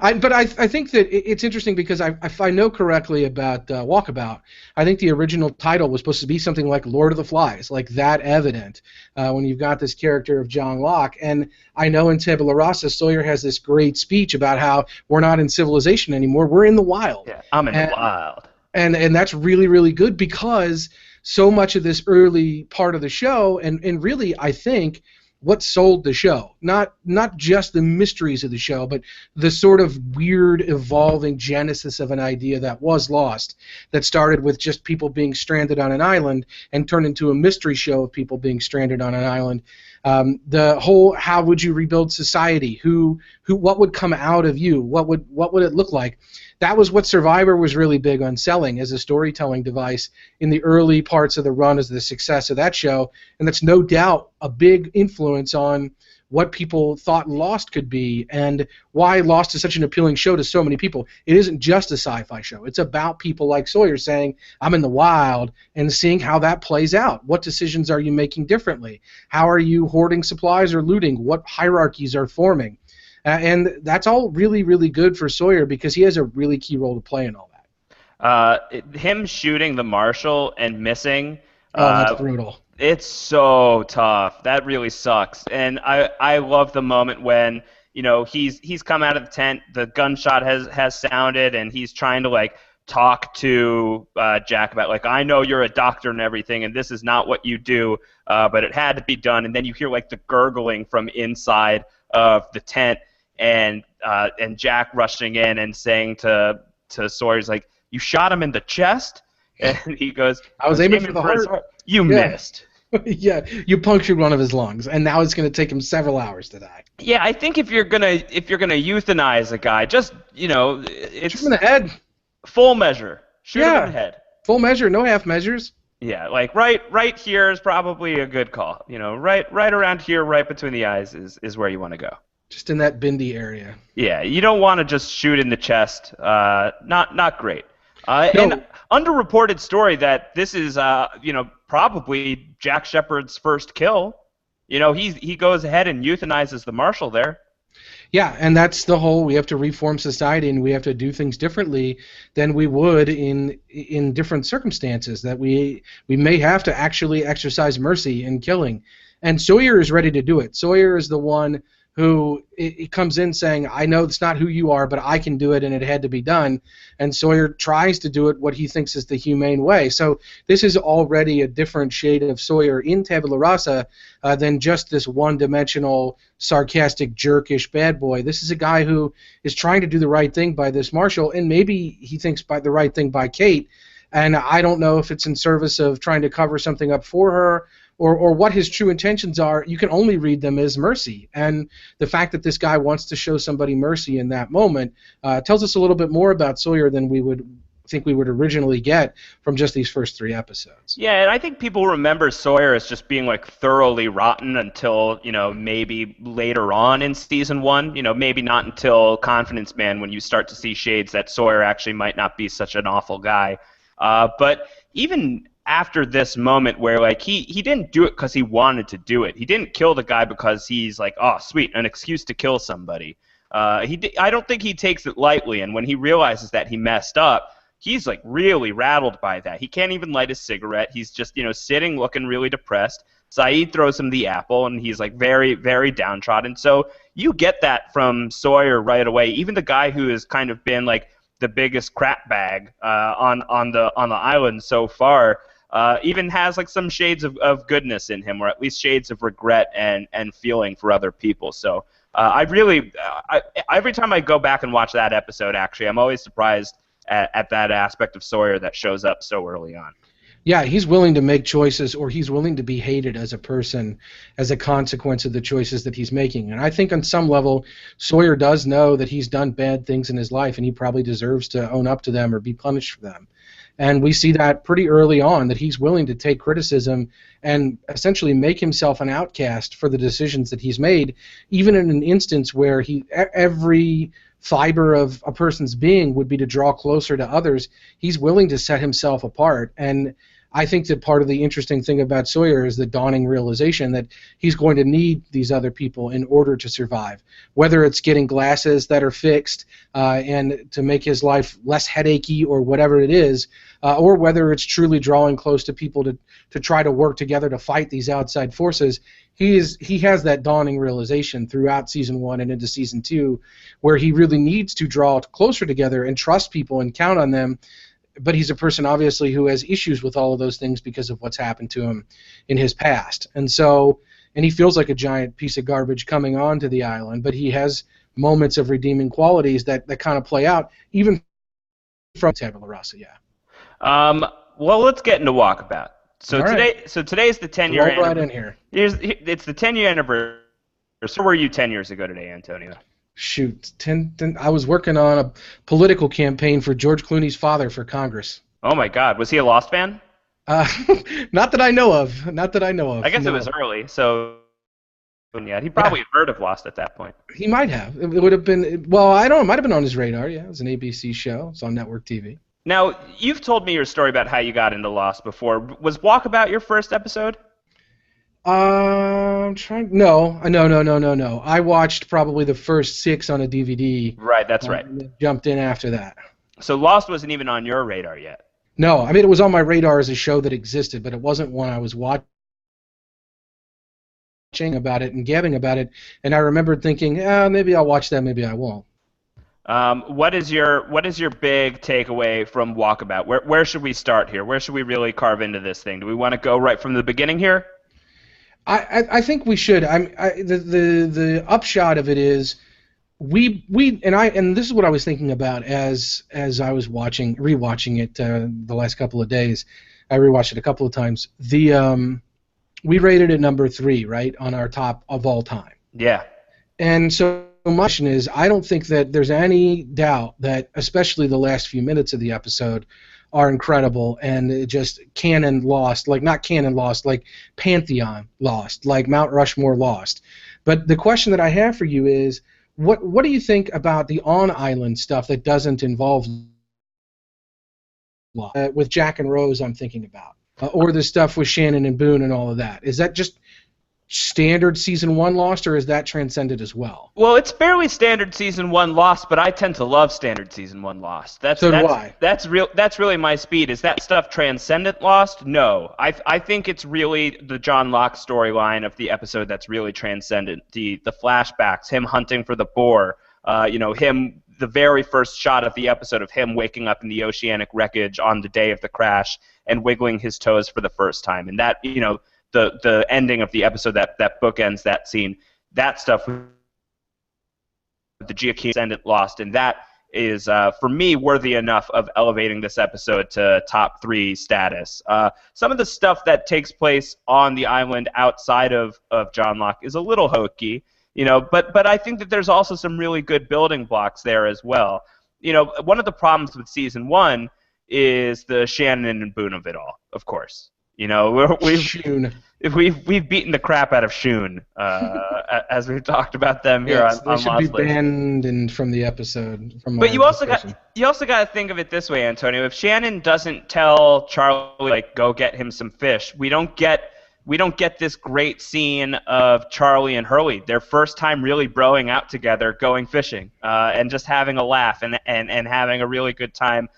Speaker 2: But I think that it's interesting because if I know correctly about Walkabout, I think the original title was supposed to be something like Lord of the Flies, like that evident, when you've got this character of John Locke. And I know in Tabula Rasa, Sawyer has this great speech about how we're not in civilization anymore, we're in the wild.
Speaker 1: Yeah, I'm in the wild.
Speaker 2: And that's really, really good because so much of this early part of the show, and really, I think, what sold the show, not just the mysteries of the show, but the sort of weird evolving genesis of an idea that was lost, that started with just people being stranded on an island and turned into a mystery show of people being stranded on an island. The whole how would you rebuild society? What would come out of you? What would it look like? That was what Survivor was really big on selling as a storytelling device in the early parts of the run as the success of that show, and that's no doubt a big influence on what people thought Lost could be and why Lost is such an appealing show to so many people. It isn't just a sci-fi show. It's about people like Sawyer saying, I'm in the wild, and seeing how that plays out. What decisions are you making differently? How are you hoarding supplies or looting? What hierarchies are forming? And that's all really, really good for Sawyer because he has a really key role to play in all
Speaker 1: that. Him shooting the marshal and missing.
Speaker 2: That's brutal.
Speaker 1: It's so tough. That really sucks. And I love the moment when he's come out of the tent, the gunshot has sounded, and he's trying to like talk to Jack about like, I know you're a doctor and everything, and this is not what you do, but it had to be done. And then you hear like the gurgling from inside of the tent. And Jack rushing in and saying to Sawyer's like, you shot him in the chest? And he goes,
Speaker 2: I was aiming for the heart.
Speaker 1: You missed.
Speaker 2: Yeah, you punctured one of his lungs, and now it's going to take him several hours to die.
Speaker 1: Yeah, I think if you're gonna euthanize a guy, just it's
Speaker 2: shoot him in the head.
Speaker 1: Full measure. Shoot him in the head.
Speaker 2: Full measure, no half measures.
Speaker 1: Yeah, like right here is probably a good call. Right around here, right between the eyes is where you want to go.
Speaker 2: Just in that Bindi area.
Speaker 1: Yeah, you don't want to just shoot in the chest. Not great.
Speaker 2: No.
Speaker 1: And underreported story that this is probably Jack Shephard's first kill. He goes ahead and euthanizes the marshal there.
Speaker 2: Yeah, and that's the whole, we have to reform society and we have to do things differently than we would in different circumstances, that we may have to actually exercise mercy in killing. And Sawyer is ready to do it. Sawyer is the one who it comes in saying, I know it's not who you are, but I can do it, and it had to be done. And Sawyer tries to do it what he thinks is the humane way. So this is already a different shade of Sawyer in Tabula Rasa than just this one-dimensional, sarcastic, jerkish bad boy. This is a guy who is trying to do the right thing by this marshal, and maybe he thinks by the right thing by Kate. And I don't know if it's in service of trying to cover something up for her, or what his true intentions are. You can only read them as mercy. And the fact that this guy wants to show somebody mercy in that moment tells us a little bit more about Sawyer than we would think we would originally get from just these first 3 episodes.
Speaker 1: Yeah, and I think people remember Sawyer as just being like thoroughly rotten until, maybe later on in season 1, maybe not until Confidence Man when you start to see shades that Sawyer actually might not be such an awful guy. But even after this moment where like he didn't do it because he wanted to do it. He didn't kill the guy because he's like, oh sweet, an excuse to kill somebody. I don't think he takes it lightly, and when he realizes that he messed up, he's like really rattled by that. He can't even light a cigarette. He's just sitting looking really depressed. Saeed throws him the apple, and he's like very, very downtrodden. So you get that from Sawyer right away. Even the guy who has kind of been like the biggest crap bag on the island so far. Even has like some shades of goodness in him, or at least shades of regret and feeling for other people. So every time I go back and watch that episode, actually, I'm always surprised at that aspect of Sawyer that shows up so early on.
Speaker 2: Yeah, he's willing to make choices, or he's willing to be hated as a person as a consequence of the choices that he's making. And I think on some level, Sawyer does know that he's done bad things in his life, and he probably deserves to own up to them or be punished for them. And we see that pretty early on, that he's willing to take criticism and essentially make himself an outcast for the decisions that he's made, even in an instance where every fiber of a person's being would be to draw closer to others. He's willing to set himself apart. And I think that part of the interesting thing about Sawyer is the dawning realization that he's going to need these other people in order to survive. Whether it's getting glasses that are fixed and to make his life less headachy or whatever it is, or whether it's truly drawing close to people to try to work together to fight these outside forces, he has that dawning realization throughout season 1 and into season 2 where he really needs to draw closer together and trust people and count on them. But he's a person, obviously, who has issues with all of those things because of what's happened to him in his past. And he feels like a giant piece of garbage coming onto the island, but he has moments of redeeming qualities that kind of play out, even from Tabula Rasa, yeah.
Speaker 1: Well, let's get into Walkabout. So today's the 10-year
Speaker 2: anniversary. Right in here.
Speaker 1: It's the 10-year anniversary. Where were you 10 years ago today, Antonio?
Speaker 2: Shoot, I was working on a political campaign for George Clooney's father for Congress.
Speaker 1: Oh my God, was he a Lost fan?
Speaker 2: Not that I know of.
Speaker 1: I guess no. It was early, so yeah, he probably heard of Lost at that point.
Speaker 2: He might have. It would have been. Well, I don't know. It might have been on his radar. Yeah, it was an ABC show. It's on network TV.
Speaker 1: Now, you've told me your story about how you got into Lost before. Was Walkabout your first episode?
Speaker 2: I'm trying. No. I watched probably the first 6 on a DVD.
Speaker 1: Right, that's right.
Speaker 2: And jumped in after that.
Speaker 1: So Lost wasn't even on your radar yet.
Speaker 2: No, I mean it was on my radar as a show that existed, but it wasn't one I was watching about it and gabbing about it. And I remembered thinking, maybe I'll watch that, maybe I won't.
Speaker 1: What is your big takeaway from Walkabout? Where should we start here? Where should we really carve into this thing? Do we want to go right from the beginning here?
Speaker 2: I think we should. The upshot of it is and this is what I was thinking about as I was rewatching it the last couple of days. I rewatched it a couple of times. We rated it number 3, right, on our top of all time.
Speaker 1: Yeah.
Speaker 2: And so my question is, I don't think that there's any doubt that, especially the last few minutes of the episode, are incredible and just canon lost, like not canon lost, like Pantheon lost, like Mount Rushmore lost. But the question that I have for you is, what do you think about the on-island stuff that doesn't involve Locke? With Jack and Rose, I'm thinking about, or the stuff with Shannon and Boone and all of that. Is that just standard season 1 Lost, or is that transcended as well?
Speaker 1: Well, it's fairly standard season 1 Lost, but I tend to love standard season 1 Lost.
Speaker 2: So do I.
Speaker 1: That's really my speed. Is that stuff transcendent Lost? No. I think it's really the John Locke storyline of the episode that's really transcendent. The flashbacks, him hunting for the boar, him, the very first shot of the episode of him waking up in the oceanic wreckage on the day of the crash and wiggling his toes for the first time, and that, the ending of the episode that bookends that scene, that stuff with the Giacchino Ascendant Lost, and that is, for me, worthy enough of elevating this episode to top 3 status. Some of the stuff that takes place on the island outside of John Locke is a little hokey, but I think that there's also some really good building blocks there as well. One of the problems with season 1 is the Shannon and Boone of it all, of course. We've beaten the crap out of Shun, as we've talked about them here on Lost.
Speaker 2: They should be banned from the episode.
Speaker 1: But you also got to think of it this way, Antonio. If Shannon doesn't tell Charlie, go get him some fish, we don't get this great scene of Charlie and Hurley, their first time really broing out together, going fishing, and just having a laugh and having a really good time.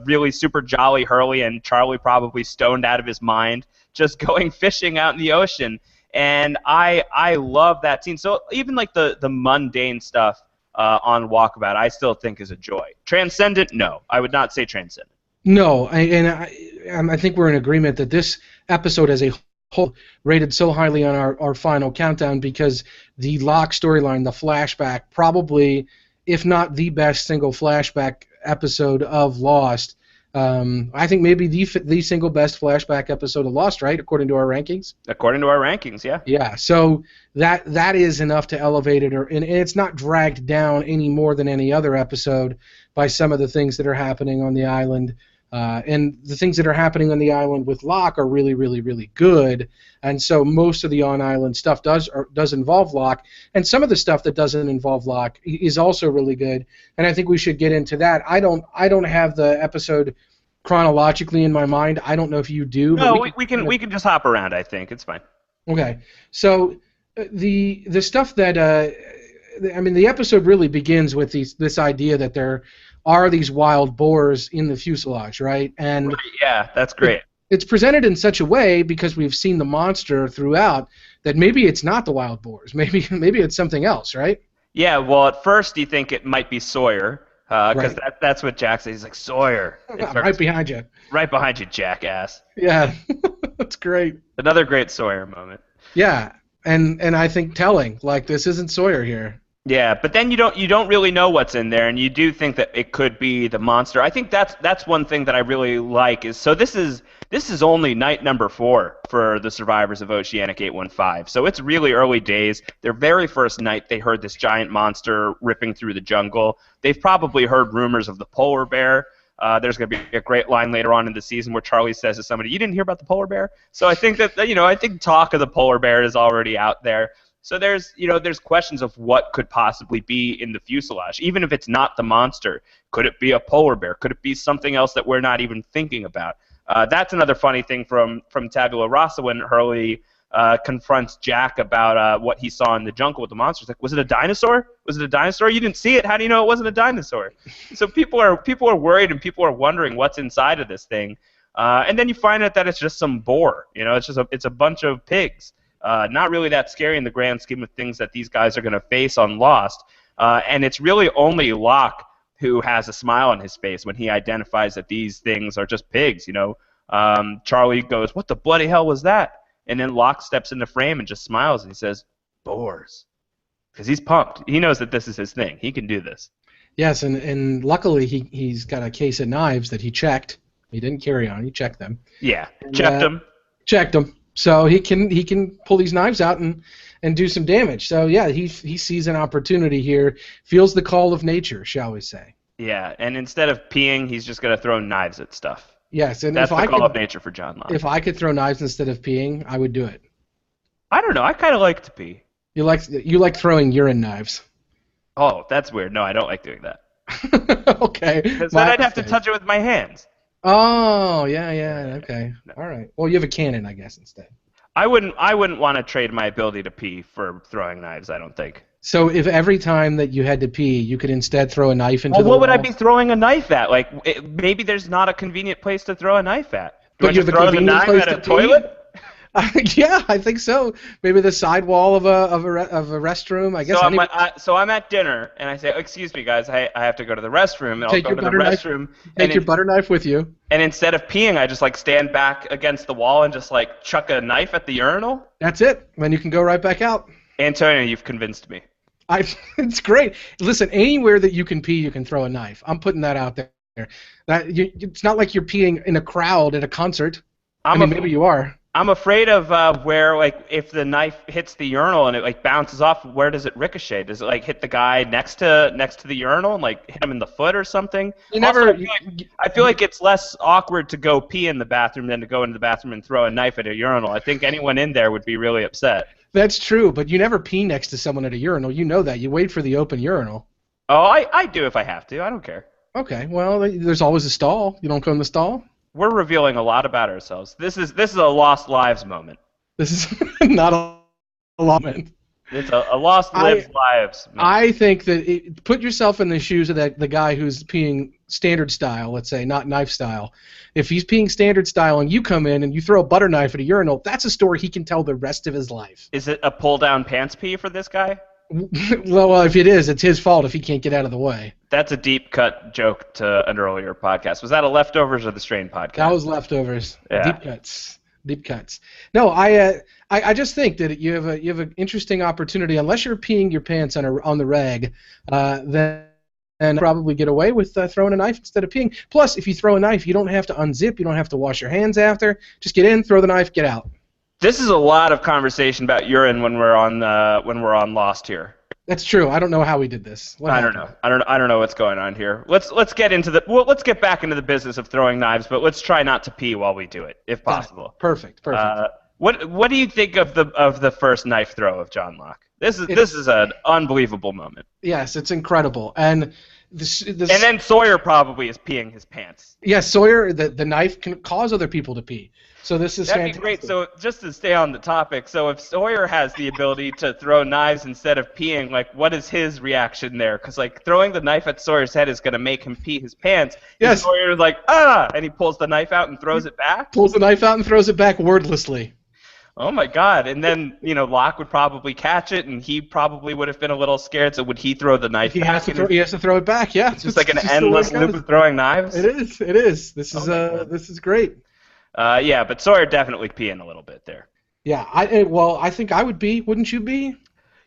Speaker 1: Really super jolly Hurley and Charlie probably stoned out of his mind, just going fishing out in the ocean. And I love that scene. So even like the mundane stuff on Walkabout, I still think is a joy. Transcendent? No. I would not say transcendent.
Speaker 2: No, I think we're in agreement that this episode as a whole rated so highly on our final countdown because the Locke storyline, the flashback, probably, if not the best single flashback episode of Lost. I think maybe the single best flashback episode of Lost, right? According to our rankings.
Speaker 1: According to our rankings, yeah.
Speaker 2: Yeah. So that is enough to elevate it, and it's not dragged down any more than any other episode by some of the things that are happening on the island. And the things that are happening on the island with Locke are really, really, really good. And so most of the on-island stuff does involve Locke, and some of the stuff that doesn't involve Locke is also really good. And I think we should get into that. I don't have the episode chronologically in my mind. I don't know if you do.
Speaker 1: No,
Speaker 2: But
Speaker 1: we can just hop around. I think it's fine.
Speaker 2: Okay, so the stuff that the episode really begins with this idea that there are these wild boars in the fuselage, right? And
Speaker 1: Right, yeah, that's great.
Speaker 2: it's presented in such a way because we've seen the monster throughout that maybe it's not the wild boars. Maybe it's something else, right?
Speaker 1: Yeah, well, at first you think it might be Sawyer, because
Speaker 2: Right.
Speaker 1: that's what Jack says. He's like, Sawyer.
Speaker 2: I'm right behind you.
Speaker 1: Right behind you, jackass.
Speaker 2: Yeah, that's great.
Speaker 1: Another great Sawyer moment.
Speaker 2: Yeah, and I think telling, like, this isn't Sawyer here.
Speaker 1: Yeah, but then you don't really know what's in there, and you do think that it could be the monster. I think that's one thing that I really like is so this is only night number 4 for the survivors of Oceanic 815. So it's really early days. Their very first night, they heard this giant monster ripping through the jungle. They've probably heard rumors of the polar bear. There's going to be a great line later on in the season where Charlie says to somebody, "You didn't hear about the polar bear?" So I think that I think talk of the polar bear is already out there. So there's questions of what could possibly be in the fuselage, even if it's not the monster. Could it be a polar bear? Could it be something else that we're not even thinking about? That's another funny thing from Tabula Rasa when Hurley confronts Jack about what he saw in the jungle with the monsters. Like, was it a dinosaur? Was it a dinosaur? You didn't see it. How do you know it wasn't a dinosaur? So people are worried and people are wondering what's inside of this thing. And then you find out that it's just some boar. It's a bunch of pigs. Not really that scary in the grand scheme of things that these guys are going to face on Lost. And it's really only Locke who has a smile on his face when he identifies that these things are just pigs. Charlie goes, "What the bloody hell was that?" And then Locke steps in the frame and just smiles and he says, "Boars." Because he's pumped. He knows that this is his thing. He can do this.
Speaker 2: Yes, and luckily he's got a case of knives that he checked. He didn't carry on. He checked them.
Speaker 1: Yeah, checked them.
Speaker 2: Checked them. So he can pull these knives out and do some damage. So yeah, he sees an opportunity here, feels the call of nature, shall we say?
Speaker 1: Yeah, and instead of peeing, he's just gonna throw knives at stuff.
Speaker 2: Yes, and
Speaker 1: that's the call of nature for John Locke.
Speaker 2: If I could throw knives instead of peeing, I would do it.
Speaker 1: I don't know. I kind of like to pee.
Speaker 2: You like throwing urine knives?
Speaker 1: Oh, that's weird. No, I don't like doing that.
Speaker 2: Okay.
Speaker 1: Because then I'd have to touch it with my hands.
Speaker 2: Oh, yeah, okay. All right. Well, you have a cannon, I guess, instead.
Speaker 1: I wouldn't want to trade my ability to pee for throwing knives, I don't think.
Speaker 2: So if every time that you had to pee, you could instead throw a knife into the
Speaker 1: what
Speaker 2: wall?
Speaker 1: would I be throwing a knife at? Like, maybe there's not a convenient place to throw a knife at.
Speaker 2: But you have a convenient place to
Speaker 1: a toilet?
Speaker 2: Yeah, I think so. Maybe the side wall of a restroom. I guess.
Speaker 1: So I'm at dinner and I say, "Excuse me, guys, I have to go to the restroom." And I'll go to the restroom.
Speaker 2: Take your butter knife with you.
Speaker 1: And instead of peeing, I just stand back against the wall and just chuck a knife at the urinal.
Speaker 2: That's it. Then you can go right back out.
Speaker 1: Antonio, you've convinced me.
Speaker 2: It's great. Listen, anywhere that you can pee, you can throw a knife. I'm putting that out there. It's not like you're peeing in a crowd at a concert. Maybe you are.
Speaker 1: I'm afraid of where, if the knife hits the urinal and it bounces off, where does it ricochet? Does it hit the guy next to the urinal and hit him in the foot or something? I feel like it's less awkward to go pee in the bathroom than to go into the bathroom and throw a knife at a urinal. I think anyone in there would be really upset.
Speaker 2: That's true, but you never pee next to someone at a urinal. You know that. You wait for the open urinal.
Speaker 1: Oh, I do if I have to. I don't care.
Speaker 2: Okay, well, there's always a stall. You don't go in the stall?
Speaker 1: We're revealing a lot about ourselves. This is a Lost Lives moment.
Speaker 2: This is not a moment.
Speaker 1: It's a Lost Lives Lives moment.
Speaker 2: I think that put yourself in the shoes of the guy who's peeing standard style, let's say, not knife style. If he's peeing standard style and you come in and you throw a butter knife at a urinal, that's a story he can tell the rest of his life.
Speaker 1: Is it a pull-down pants pee for this guy?
Speaker 2: Well, if it is, it's his fault if he can't get out of the way. That's
Speaker 1: a deep cut joke to an earlier podcast. Was that a Leftovers or the Strain podcast?
Speaker 2: That was Leftovers.
Speaker 1: Yeah.
Speaker 2: Deep cuts. No, I just think that you have an interesting opportunity. Unless you're peeing your pants on the rag, then probably get away with throwing a knife instead of peeing. Plus, if you throw a knife, you don't have to unzip. You don't have to wash your hands after. Just get in, throw the knife, get out.
Speaker 1: This is a lot of conversation about urine when we're on Lost here.
Speaker 2: That's true. I don't know how we did this.
Speaker 1: I don't know. I don't know what's going on here. Let's get back into the business of throwing knives, but let's try not to pee while we do it, if possible.
Speaker 2: Perfect.
Speaker 1: What do you think of the first knife throw of John Locke? This is an unbelievable moment.
Speaker 2: Yes, it's incredible. And
Speaker 1: And then Sawyer probably is peeing his pants.
Speaker 2: Yeah, Sawyer, the knife can cause other people to pee. So this is
Speaker 1: That'd
Speaker 2: fantastic.
Speaker 1: be great. So just to stay on the topic, so if Sawyer has the ability to throw knives instead of peeing, like what is his reaction there? Because like throwing the knife at Sawyer's head is going to make him pee his pants.
Speaker 2: Yes.
Speaker 1: Sawyer's like, ah, and he pulls the knife out and throws it back.
Speaker 2: Pulls the knife out and throws it back wordlessly.
Speaker 1: Oh my God! And then Locke would probably catch it, and he probably would have been a little scared. So would he throw the knife back?
Speaker 2: He has to throw it back. Yeah,
Speaker 1: it's just like an endless loop of throwing knives.
Speaker 2: It is. It is. This is great.
Speaker 1: Yeah, but Sawyer definitely peeing a little bit there.
Speaker 2: Yeah. I think I would be. Wouldn't you be?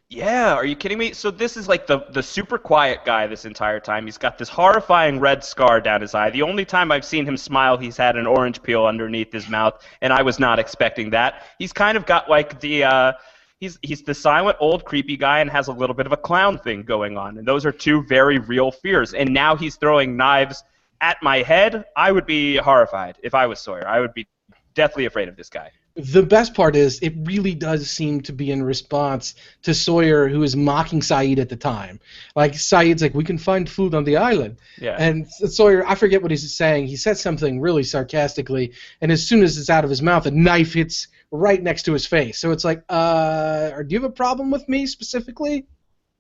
Speaker 1: Yeah, are you kidding me? So this is like the super quiet guy this entire time. He's got this horrifying red scar down his eye. The only time I've seen him smile, he's had an orange peel underneath his mouth, and I was not expecting that. He's kind of got like he's the silent old creepy guy and has a little bit of a clown thing going on, and those are two very real fears. And now he's throwing knives at my head. I would be horrified if I was Sawyer. I would be deathly afraid of this guy.
Speaker 2: The best part is it really does seem to be in response to Sawyer, who is mocking Saeed at the time. Like, Saeed's like, we can find food on the island.
Speaker 1: Yeah.
Speaker 2: And Sawyer, I forget what he's saying. He says something really sarcastically, and as soon as it's out of his mouth, a knife hits right next to his face. So it's like, do you have a problem with me specifically?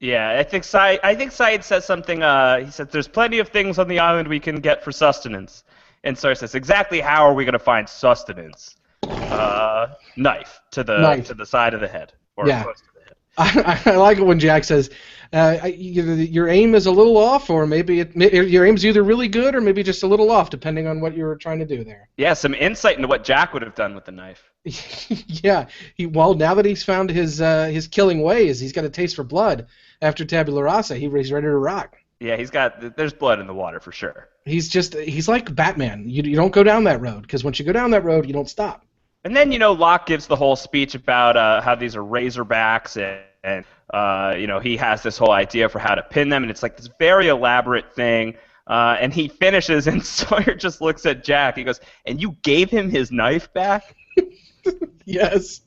Speaker 1: Yeah, I think Saeed says something. He said, "There's plenty of things on the island we can get for sustenance." And Sawyer says, "Exactly how are we going to find sustenance?" Knife to the side of the head, or close to the head.
Speaker 2: I like it when Jack says, your aim is a little off, or maybe your aim's either really good or maybe just a little off, depending on what you were trying to do there.
Speaker 1: Yeah, some insight into what Jack would have done with the knife.
Speaker 2: Yeah, now that he's found his killing ways, he's got a taste for blood after Tabula Rasa. He's ready to rock.
Speaker 1: Yeah, there's blood in the water for sure.
Speaker 2: He's like Batman. You don't go down that road, because once you go down that road, you don't stop.
Speaker 1: And then, Locke gives the whole speech about how these are razorbacks, and he has this whole idea for how to pin them, and it's like this very elaborate thing. And he finishes, and Sawyer just looks at Jack. He goes, "And you gave him his knife back?"
Speaker 2: Yes.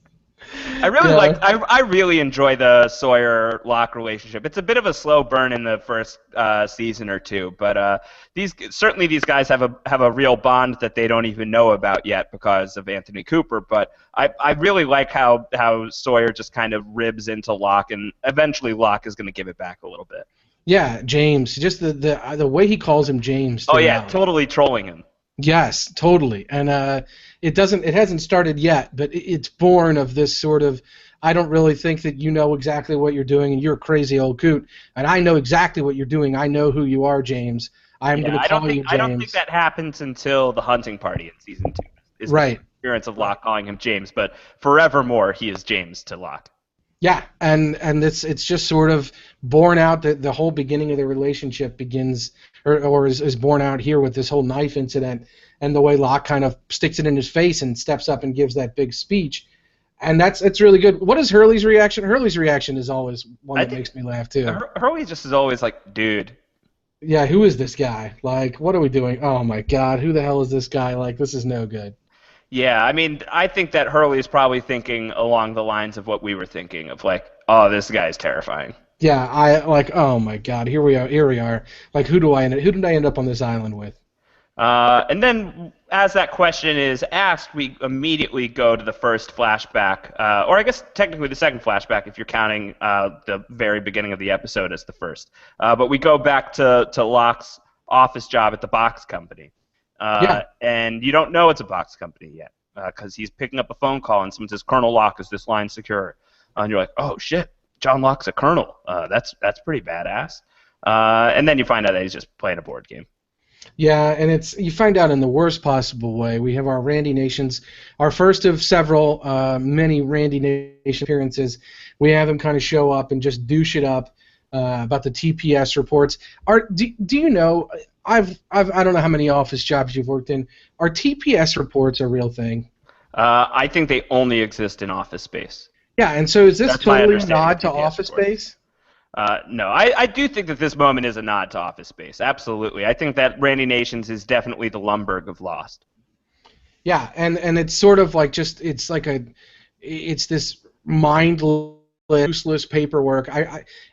Speaker 1: I really enjoy the Sawyer-Locke relationship. It's a bit of a slow burn in the first season or two, but these guys have a real bond that they don't even know about yet because of Anthony Cooper. But I really like how Sawyer just kind of ribs into Locke, and eventually Locke is going to give it back a little bit.
Speaker 2: Yeah, James. Just the way he calls him James.
Speaker 1: Oh yeah, totally trolling him.
Speaker 2: Yes, totally. And it hasn't started yet, but it's born of this sort of, I don't really think that you know exactly what you're doing, and you're a crazy old coot, and I know exactly what you're doing. I know who you are, James. I'm going to call you James.
Speaker 1: I don't think that happens until the hunting party in season 2. Is
Speaker 2: right.
Speaker 1: The appearance of Locke calling him James, but forevermore he is James to Locke.
Speaker 2: Yeah, and it's just sort of born out that the whole beginning of the relationship begins or is born out here with this whole knife incident, and the way Locke kind of sticks it in his face and steps up and gives that big speech, and it's really good. What is Hurley's reaction? Hurley's reaction is always one that makes me laugh too.
Speaker 1: Hurley just is always like, dude.
Speaker 2: Yeah, who is this guy? Like, what are we doing? Oh my God, who the hell is this guy? Like, this is no good.
Speaker 1: Yeah, I mean, I think that Hurley is probably thinking along the lines of what we were thinking of, like, oh, this guy's terrifying.
Speaker 2: Yeah, oh my God, here we are. Like, who did I end up on this island with?
Speaker 1: And then, as that question is asked, we immediately go to the first flashback, or I guess technically the second flashback if you're counting the very beginning of the episode as the first. But we go back to Locke's office job at the box company. And you don't know it's a box company yet because he's picking up a phone call and someone says, "Colonel Locke, is this line secure?" And you're like, "Oh shit, John Locke's a colonel. That's pretty badass." And then you find out that he's just playing a board game.
Speaker 2: Yeah, and you find out in the worst possible way. We have our Randy Nations, our first of several many Randy Nation appearances. We have him kind of show up and just douche it up about the TPS reports. Do you know? I don't know how many office jobs you've worked in. Are TPS reports a real thing?
Speaker 1: I think they only exist in Office Space.
Speaker 2: Yeah, and so is this totally a nod to Office Space?
Speaker 1: No, I do think that this moment is a nod to Office Space. Absolutely. I think that Randy Nations is definitely the Lumbergh of Lost.
Speaker 2: Yeah, and it's sort of like it's this mindless useless paperwork.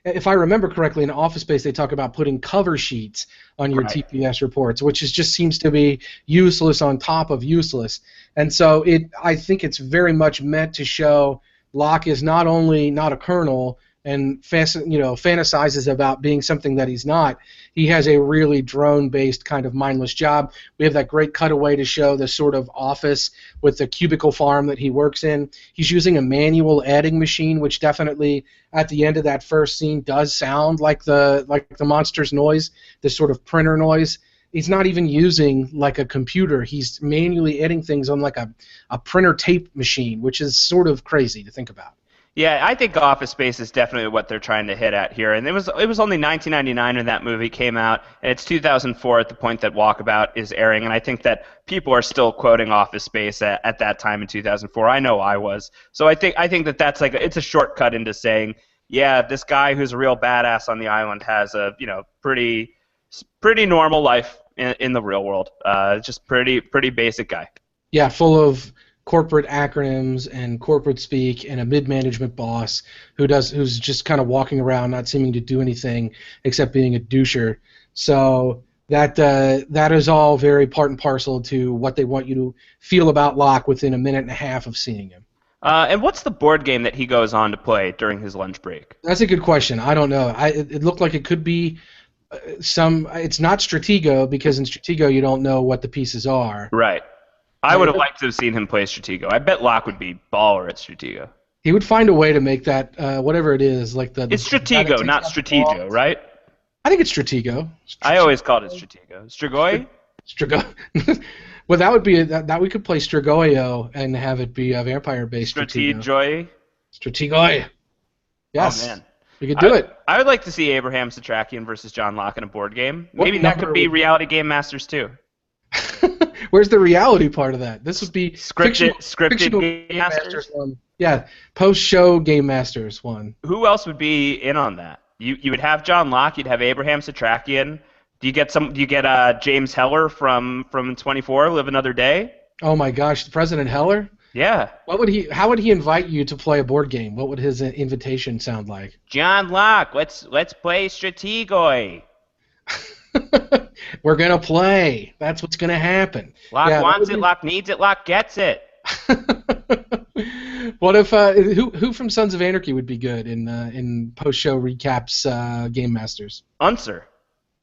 Speaker 2: If I remember correctly, in Office Space they talk about putting cover sheets on your
Speaker 1: Right.
Speaker 2: TPS reports, which just seems to be useless on top of useless. And so I think it's very much meant to show Locke is not only not a colonel and fantasizes about being something that he's not. He has a really drone-based kind of mindless job. We have that great cutaway to show the sort of office with the cubicle farm that he works in. He's using a manual adding machine, which definitely at the end of that first scene does sound like the monster's noise, this sort of printer noise. He's not even using like a computer. He's manually adding things on like a printer tape machine, which is sort of crazy to think about.
Speaker 1: Yeah, I think Office Space is definitely what they're trying to hit at here. And it was only 1999 when that movie came out, and it's 2004 at the point that Walkabout is airing. And I think that people are still quoting Office Space at that time in 2004. I know I was. So I think that that's like it's a shortcut into saying, yeah, this guy who's a real badass on the island has a pretty normal life in the real world. Just pretty basic guy.
Speaker 2: Yeah, full of corporate acronyms and corporate speak, and a mid-management boss who's just kind of walking around, not seeming to do anything except being a doucher. So that is all very part and parcel to what they want you to feel about Locke within a minute and a half of seeing him.
Speaker 1: And what's the board game that he goes on to play during his lunch break?
Speaker 2: That's a good question. I don't know. It looked like it could be it's not Stratego, because in Stratego you don't know what the pieces are.
Speaker 1: Right. I would have liked to have seen him play Stratego. I bet Locke would be baller at Stratego.
Speaker 2: He would find a way to make that whatever it is, like the.
Speaker 1: It's Stratego, not Stratego, right?
Speaker 2: I think it's Stratego.
Speaker 1: I always called it Stratego. Strigoi?
Speaker 2: Strigoi. Well, that would be that we could play Strigoio and have it be a vampire-based Stratego.
Speaker 1: Strategoi?
Speaker 2: Stratego. Yes.
Speaker 1: Oh man.
Speaker 2: We could do it.
Speaker 1: I would like to see Abraham Satrakian versus John Locke in a board game. Maybe that could be Reality Game Masters too.
Speaker 2: Where's the reality part of that? This would be
Speaker 1: scripted Game Masters
Speaker 2: one. Yeah, post-show Game Masters one.
Speaker 1: Who else would be in on that? You would have John Locke. You'd have Abraham Satrakian. Do you get James Heller from 24 Live Another Day?
Speaker 2: Oh my gosh, President Heller?
Speaker 1: Yeah.
Speaker 2: How would he invite you to play a board game? What would his invitation sound like?
Speaker 1: John Locke, let's play Strategoi.
Speaker 2: We're gonna play. That's what's gonna happen.
Speaker 1: Locke wants it. Locke needs it. Locke gets it.
Speaker 2: What if who from Sons of Anarchy would be good in post-show recaps Game Masters?
Speaker 1: Unser.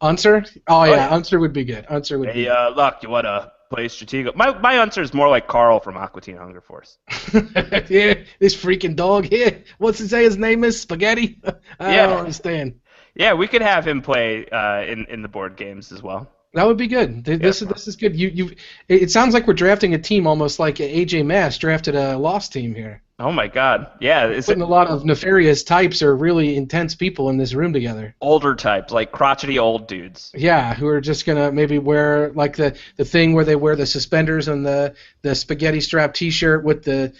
Speaker 2: Unser? Oh yeah, Unser would be good. Unser would be.
Speaker 1: Hey, Locke, you wanna play Stratego? My Unser is more like Carl from Aqua Teen Hunger Force.
Speaker 2: Yeah, this freaking dog here. What's he say his name is? Spaghetti? I don't understand.
Speaker 1: Yeah, we could have him play in the board games as well.
Speaker 2: That would be good. This is good. It sounds like we're drafting a team almost like AJ Mass drafted a Lost team here.
Speaker 1: Oh my God! Yeah,
Speaker 2: a lot of nefarious types or really intense people in this room together.
Speaker 1: Older types, like crotchety old dudes.
Speaker 2: Yeah, who are just gonna maybe wear like the thing where they wear the suspenders and the spaghetti strap T-shirt with the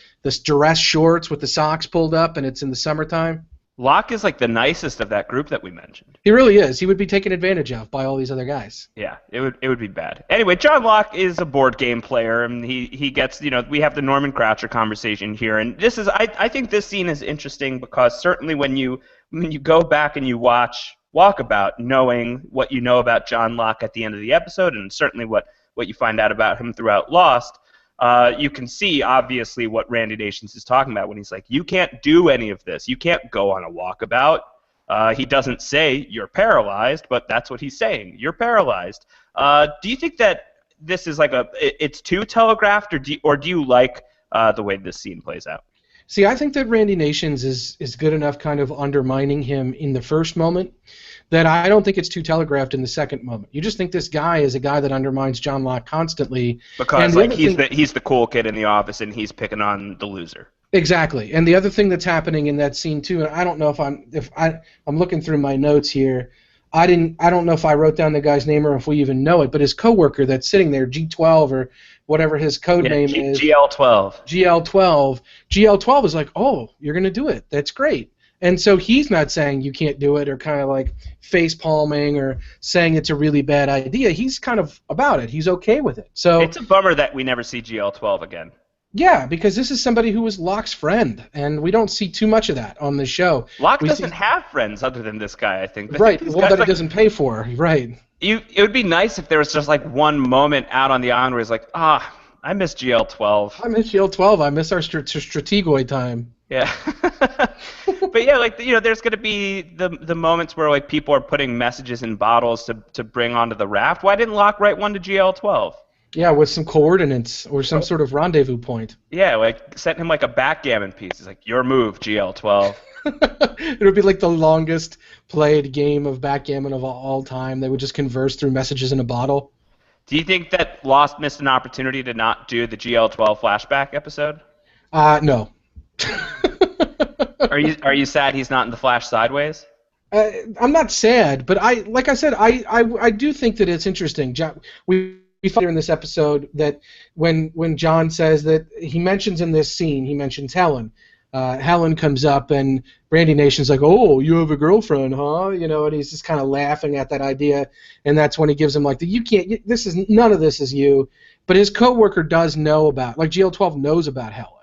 Speaker 2: duress shorts with the socks pulled up, and it's in the summertime.
Speaker 1: Locke is like the nicest of that group that we mentioned.
Speaker 2: He really is. He would be taken advantage of by all these other guys.
Speaker 1: Yeah, it would be bad. Anyway, John Locke is a board game player, and he gets, we have the Norman Croucher conversation here, and this is I think this scene is interesting because certainly when you go back and you watch Walkabout, knowing what you know about John Locke at the end of the episode, and certainly what you find out about him throughout Lost, you can see, obviously, what Randy Nations is talking about when he's like, you can't do any of this. You can't go on a walkabout. He doesn't say you're paralyzed, but that's what he's saying. You're paralyzed. Do you think that this is like it's too telegraphed, or do you like the way this scene plays out?
Speaker 2: See, I think that Randy Nations is good enough kind of undermining him in the first moment that I don't think it's too telegraphed in the second moment. You just think this guy is a guy that undermines John Locke constantly.
Speaker 1: Because he's the cool kid in the office and he's picking on the loser.
Speaker 2: Exactly. And the other thing that's happening in that scene too, and I don't know if I'm looking through my notes here. I don't know if I wrote down the guy's name or if we even know it, but his coworker that's sitting there, G12 or whatever his code name is.
Speaker 1: GL12.
Speaker 2: GL12. GL12 is like, oh, you're going to do it. That's great. And so he's not saying you can't do it or kind of like face palming or saying it's a really bad idea. He's kind of about it. He's okay with it. So
Speaker 1: it's a bummer that we never see GL12 again.
Speaker 2: Yeah, because this is somebody who was Locke's friend, and we don't see too much of that on the show.
Speaker 1: Locke
Speaker 2: We
Speaker 1: doesn't
Speaker 2: see
Speaker 1: have friends other than this guy. I think. I think
Speaker 2: right,
Speaker 1: these
Speaker 2: well,
Speaker 1: guys
Speaker 2: that he
Speaker 1: like
Speaker 2: doesn't pay for, right?
Speaker 1: It would be nice if there was just like one moment out on the island where he's like, I miss GL12.
Speaker 2: I miss GL12. I miss our strategoid time.
Speaker 1: Yeah. But yeah, like there's gonna be the moments where like people are putting messages in bottles to bring onto the raft. Why didn't Locke write one to GL12?
Speaker 2: Yeah, with some coordinates or some sort of rendezvous point.
Speaker 1: Yeah, like sent him like a backgammon piece. He's like, your move, GL12.
Speaker 2: It would be like the longest played game of backgammon of all time. They would just converse through messages in a bottle.
Speaker 1: Do you think that Lost missed an opportunity to not do the GL12 flashback episode?
Speaker 2: No.
Speaker 1: Are you sad he's not in the Flash Sideways?
Speaker 2: I'm not sad, but like I said, I do think that it's interesting. We find here in this episode that when John says that he mentions in this scene, he mentions Helen. Helen comes up and Brandy Nation's like, "Oh, you have a girlfriend, huh?" And he's just kind of laughing at that idea, and that's when he gives him like you can't. None of this is you. But his coworker does know about, like GL12 knows about Helen.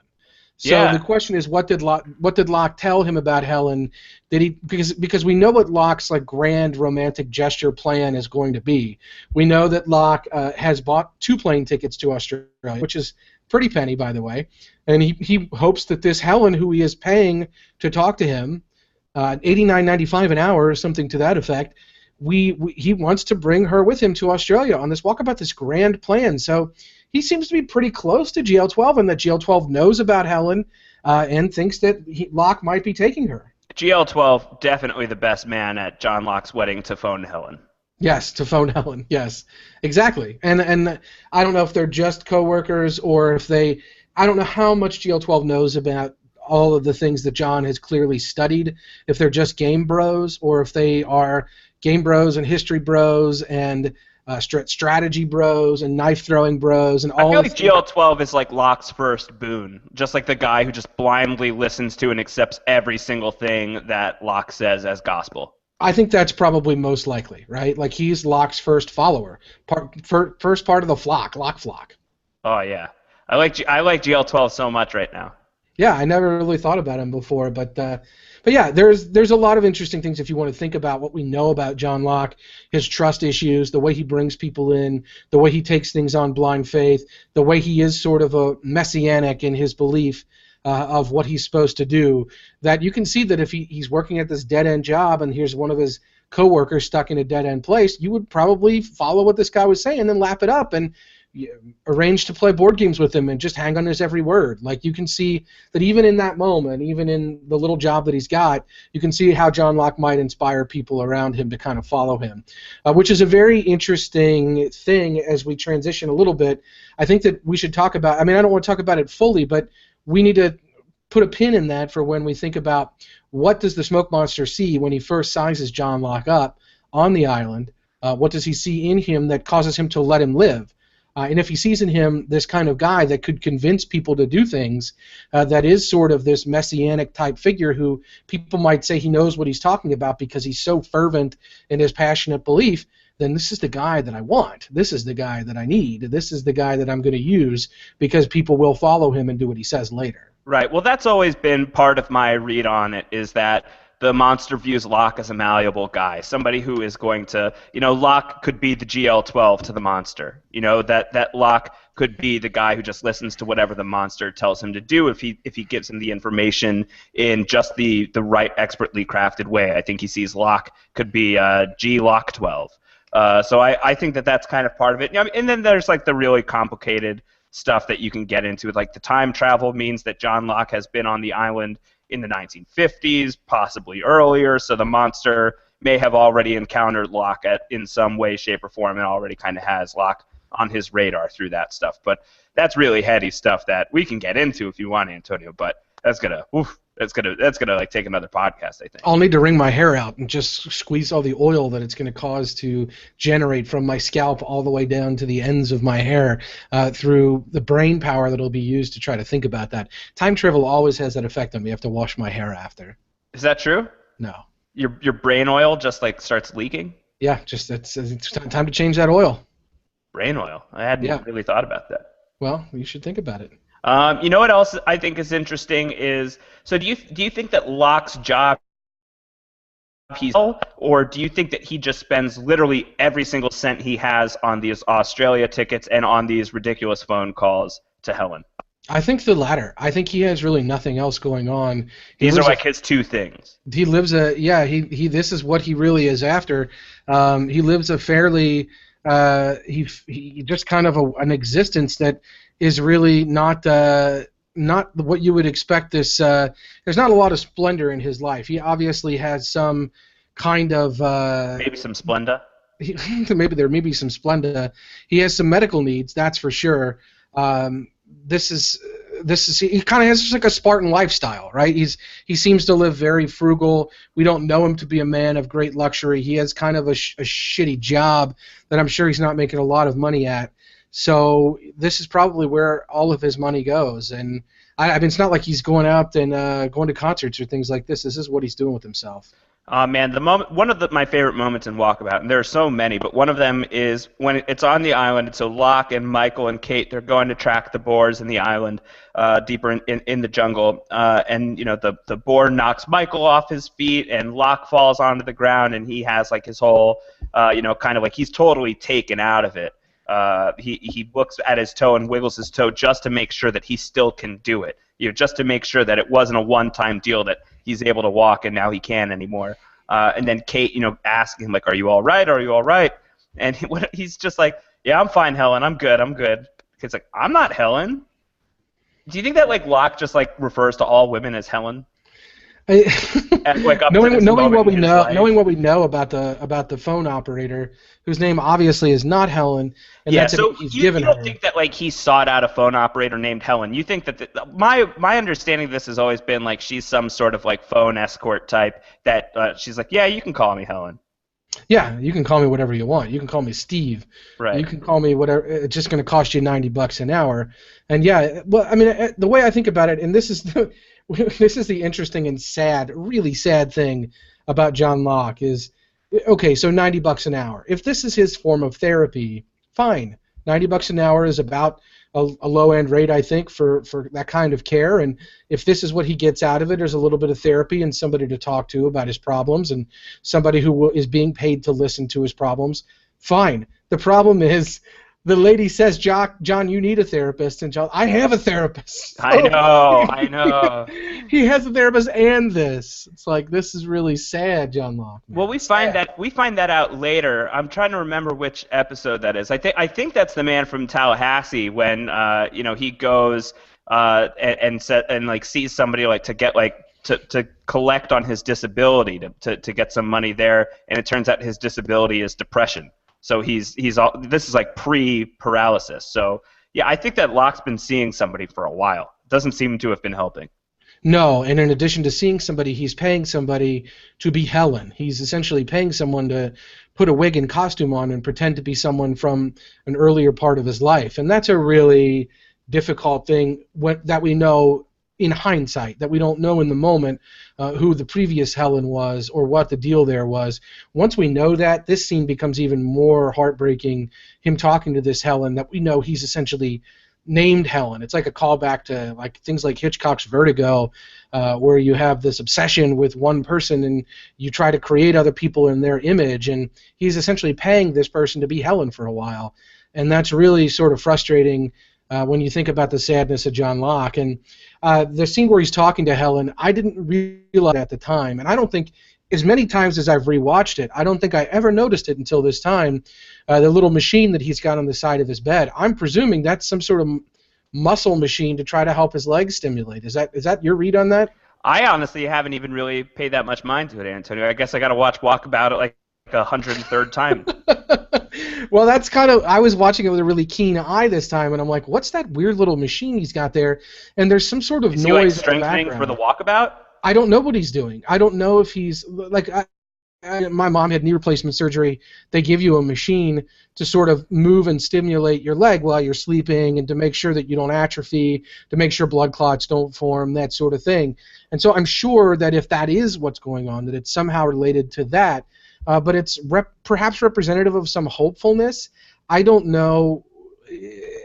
Speaker 2: So
Speaker 1: Yeah.
Speaker 2: the question is, what did Locke tell him about Helen? Did he because we know what Locke's like grand romantic gesture plan is going to be. We know that Locke has bought 2 plane tickets to Australia, which is pretty penny, by the way, and he hopes that this Helen, who he is paying to talk to him, $89.95 an hour or something to that effect, he wants to bring her with him to Australia on this Walkabout, this grand plan. So he seems to be pretty close to GL12, and that GL12 knows about Helen and thinks that Locke might be taking her.
Speaker 1: GL12 definitely the best man at John Locke's wedding to phone Helen.
Speaker 2: Yes, to phone Helen. Yes, exactly. And I don't know if they're just coworkers or if they. I don't know how much GL12 knows about all of the things that John has clearly studied. If they're just game bros or if they are game bros and history bros and strategy bros and knife throwing bros and all.
Speaker 1: I feel like GL12 is like Locke's first boon, just like the guy who just blindly listens to and accepts every single thing that Locke says as gospel.
Speaker 2: I think that's probably most likely, right? Like he's Locke's first follower, first part of the flock, Locke flock.
Speaker 1: Oh yeah, I like GL12 so much right now.
Speaker 2: Yeah, I never really thought about him before, but yeah, there's a lot of interesting things if you want to think about what we know about John Locke, his trust issues, the way he brings people in, the way he takes things on blind faith, the way he is sort of a messianic in his belief of what he's supposed to do. That you can see that if he's working at this dead end job and here's one of his coworkers stuck in a dead end place, you would probably follow what this guy was saying and then lap it up and arrange to play board games with him and just hang on his every word. Like you can see that even in that moment, even in the little job that he's got, you can see how John Locke might inspire people around him to kind of follow him, which is a very interesting thing as we transition a little bit. I think that we should talk about, I mean, I don't want to talk about it fully, but we need to put a pin in that for when we think about what does the smoke monster see when he first sizes John Locke up on the island. What does he see in him that causes him to let him live? And if he sees in him this kind of guy that could convince people to do things, that is sort of this messianic type figure who people might say he knows what he's talking about because he's so fervent in his passionate belief, then this is the guy that I want. This is the guy that I need. This is the guy that I'm going to use because people will follow him and do what he says later.
Speaker 1: Right. Well, that's always been part of my read on it, is that the monster views Locke as a malleable guy, somebody who is going to, Locke could be the GL12 to the monster. That Locke could be the guy who just listens to whatever the monster tells him to do if he gives him the information in just the right expertly crafted way. I think he sees Locke could be G Locke 12. So I think that that's kind of part of it. And then there's like the really complicated stuff that you can get into. Like the time travel means that John Locke has been on the island in the 1950s, possibly earlier, so the monster may have already encountered Locke in some way, shape, or form and already kind of has Locke on his radar through that stuff. But that's really heady stuff that we can get into if you want, Antonio, but that's gonna like take another podcast, I think.
Speaker 2: I'll need to wring my hair out and just squeeze all the oil that it's going to cause to generate from my scalp all the way down to the ends of my hair through the brain power that'll be used to try to think about that. Time travel always has that effect on me. I have to wash my hair after.
Speaker 1: Is that true?
Speaker 2: No.
Speaker 1: Your brain oil just like starts leaking?
Speaker 2: Yeah, just it's time to change that oil.
Speaker 1: Brain oil. I hadn't really thought about that.
Speaker 2: Well, you should think about it.
Speaker 1: You know what else I think is interesting is, so do you think that Locke's job he's, or do you think that he just spends literally every single cent he has on these Australia tickets and on these ridiculous phone calls to Helen?
Speaker 2: I think the latter. I think he has really nothing else going on. He
Speaker 1: These are
Speaker 2: lives
Speaker 1: like his two things.
Speaker 2: he lives a yeah he this is what he really is after. He lives a fairly he just kind of an existence that is really not what you would expect. There's not a lot of splendor in his life. He obviously has some kind of
Speaker 1: Maybe some Splenda.
Speaker 2: maybe there may be some splendor. He has some medical needs, that's for sure. Um, this is he kind of has just like a Spartan lifestyle, right? He seems to live very frugal. We don't know him to be a man of great luxury. He has kind of a shitty job that I'm sure he's not making a lot of money at. So this is probably where all of his money goes. And I mean, it's not like he's going out and going to concerts or things like this. This is what he's doing with himself.
Speaker 1: Man, my favorite moments in Walkabout, and there are so many, but one of them is when it's on the island. So Locke and Michael and Kate, they're going to track the boars in the island, deeper in the jungle, and the boar knocks Michael off his feet, and Locke falls onto the ground, and he has like his whole, kind of like he's totally taken out of it. He looks at his toe and wiggles his toe just to make sure that he still can do it. Just to make sure that it wasn't a one-time deal that he's able to walk and now he can't anymore. And then Kate, asking him like, "Are you all right? Are you all right?" And he's just like, "Yeah, I'm fine, Helen. I'm good. I'm good." It's like, "I'm not Helen." Do you think that like Locke just like refers to all women as Helen?
Speaker 2: Knowing what we know about the phone operator, whose name obviously is not Helen, and
Speaker 1: yeah,
Speaker 2: that's
Speaker 1: so
Speaker 2: he's
Speaker 1: you
Speaker 2: given
Speaker 1: don't
Speaker 2: her.
Speaker 1: think that like he sought out a phone operator named Helen? You think that my understanding of this has always been like she's some sort of like phone escort type that she's like, "Yeah, you can call me Helen."
Speaker 2: Yeah, you can call me whatever you want. You can call me Steve.
Speaker 1: Right.
Speaker 2: You can call me whatever. It's just going to cost you $90 an hour. And yeah, well, I mean, the way I think about it, and this is the interesting and sad, really sad thing about John Locke is, okay, so $90 an hour. If this is his form of therapy, fine. $90 an hour is about a low-end rate, I think, for that kind of care. And if this is what he gets out of it, there's a little bit of therapy and somebody to talk to about his problems and somebody who is being paid to listen to his problems, fine. The problem is the lady says, John, you need a therapist. And John, I have a therapist.
Speaker 1: I know.
Speaker 2: He has a therapist and this. It's like, this is really sad, John Locke. Man.
Speaker 1: Well, we find that out later. I'm trying to remember which episode that is. I think that's the man from Tallahassee when he goes and like sees somebody like to get like to collect on his disability to get some money there, and it turns out his disability is depression. So this is like pre-paralysis. So yeah, I think that Locke's been seeing somebody for a while. Doesn't seem to have been helping.
Speaker 2: No, and in addition to seeing somebody, he's paying somebody to be Helen. He's essentially paying someone to put a wig and costume on and pretend to be someone from an earlier part of his life. And that's a really difficult thing that we know in hindsight, that we don't know in the moment who the previous Helen was or what the deal there was. Once we know that, this scene becomes even more heartbreaking, him talking to this Helen that we know he's essentially named Helen. It's like a callback to like things like Hitchcock's Vertigo, where you have this obsession with one person and you try to create other people in their image, and he's essentially paying this person to be Helen for a while. And that's really sort of frustrating when you think about the sadness of John Locke. And the scene where he's talking to Helen, I didn't realize at the time, and I don't think, as many times as I've rewatched it, I don't think I ever noticed it until this time, the little machine that he's got on the side of his bed. I'm presuming that's some sort of muscle machine to try to help his legs stimulate. Is that your read on that?
Speaker 1: I honestly haven't even really paid that much mind to it, Antonio. I guess I got to watch Walkabout at like 103rd time.
Speaker 2: Well, that's kind of, I was watching it with a really keen eye this time, and I'm like, what's that weird little machine he's got there? And there's some sort of
Speaker 1: Is
Speaker 2: noise
Speaker 1: he like strengthening for the Walkabout?
Speaker 2: I don't know what he's doing. I don't know if he's like. My mom had knee replacement surgery. They give you a machine to sort of move and stimulate your leg while you're sleeping, and to make sure that you don't atrophy, to make sure blood clots don't form, that sort of thing. And so I'm sure that if that is what's going on, that it's somehow related to that. But it's perhaps representative of some hopefulness. I don't know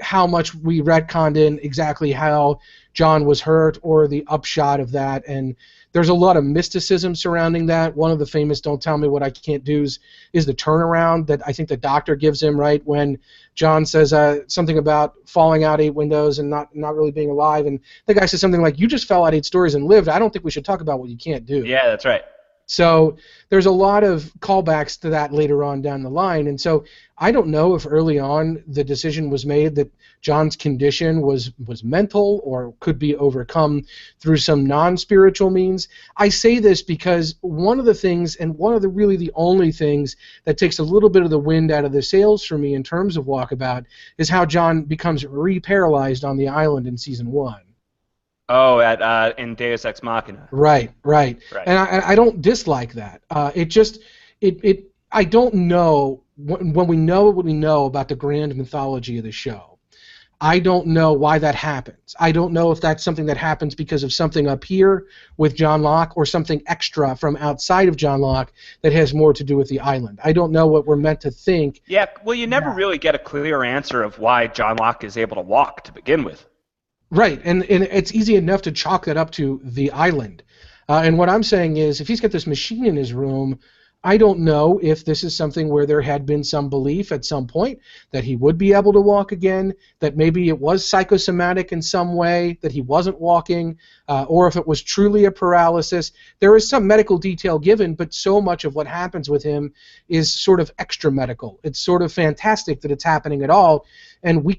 Speaker 2: how much we retconned in exactly how John was hurt or the upshot of that, and there's a lot of mysticism surrounding that. One of the famous "Don't tell me what I can't do's" is the turnaround that I think the doctor gives him, right, when John says something about falling out 8 windows and not really being alive, and the guy says something like, "You just fell out 8 stories and lived. I don't think we should talk about what you can't do."
Speaker 1: Yeah, that's right.
Speaker 2: So there's a lot of callbacks to that later on down the line. And so I don't know if early on the decision was made that John's condition was mental or could be overcome through some non-spiritual means. I say this because one of the things, and one of the really the only things that takes a little bit of the wind out of the sails for me in terms of Walkabout is how John becomes re-paralyzed on the island in season 1.
Speaker 1: Oh, in Deus Ex Machina.
Speaker 2: Right. And I don't dislike that. I don't know when we know what we know about the grand mythology of the show. I don't know why that happens. I don't know if that's something that happens because of something up here with John Locke or something extra from outside of John Locke that has more to do with the island. I don't know what we're meant to think.
Speaker 1: Yeah, well, you never really get a clear answer of why John Locke is able to walk to begin with.
Speaker 2: Right, and it's easy enough to chalk that up to the island. And what I'm saying is, if he's got this machine in his room, I don't know if this is something where there had been some belief at some point that he would be able to walk again, that maybe it was psychosomatic in some way, that he wasn't walking, or if it was truly a paralysis. There is some medical detail given, but so much of what happens with him is sort of extra medical. It's sort of fantastic that it's happening at all, and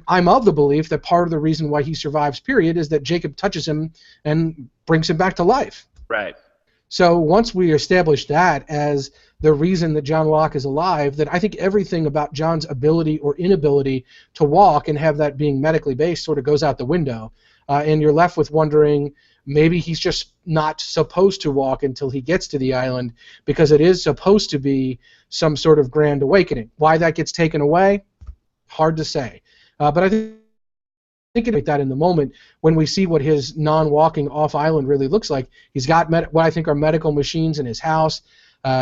Speaker 2: I'm of the belief that part of the reason why he survives, period, is that Jacob touches him and brings him back to life.
Speaker 1: Right.
Speaker 2: So once we establish that as the reason that John Locke is alive, then I think everything about John's ability or inability to walk and have that being medically based sort of goes out the window. And you're left with wondering, maybe he's just not supposed to walk until he gets to the island because it is supposed to be some sort of grand awakening. Why that gets taken away? Hard to say. But I think about that in the moment when we see what his non-walking off-island really looks like. He's got what I think are medical machines in his house.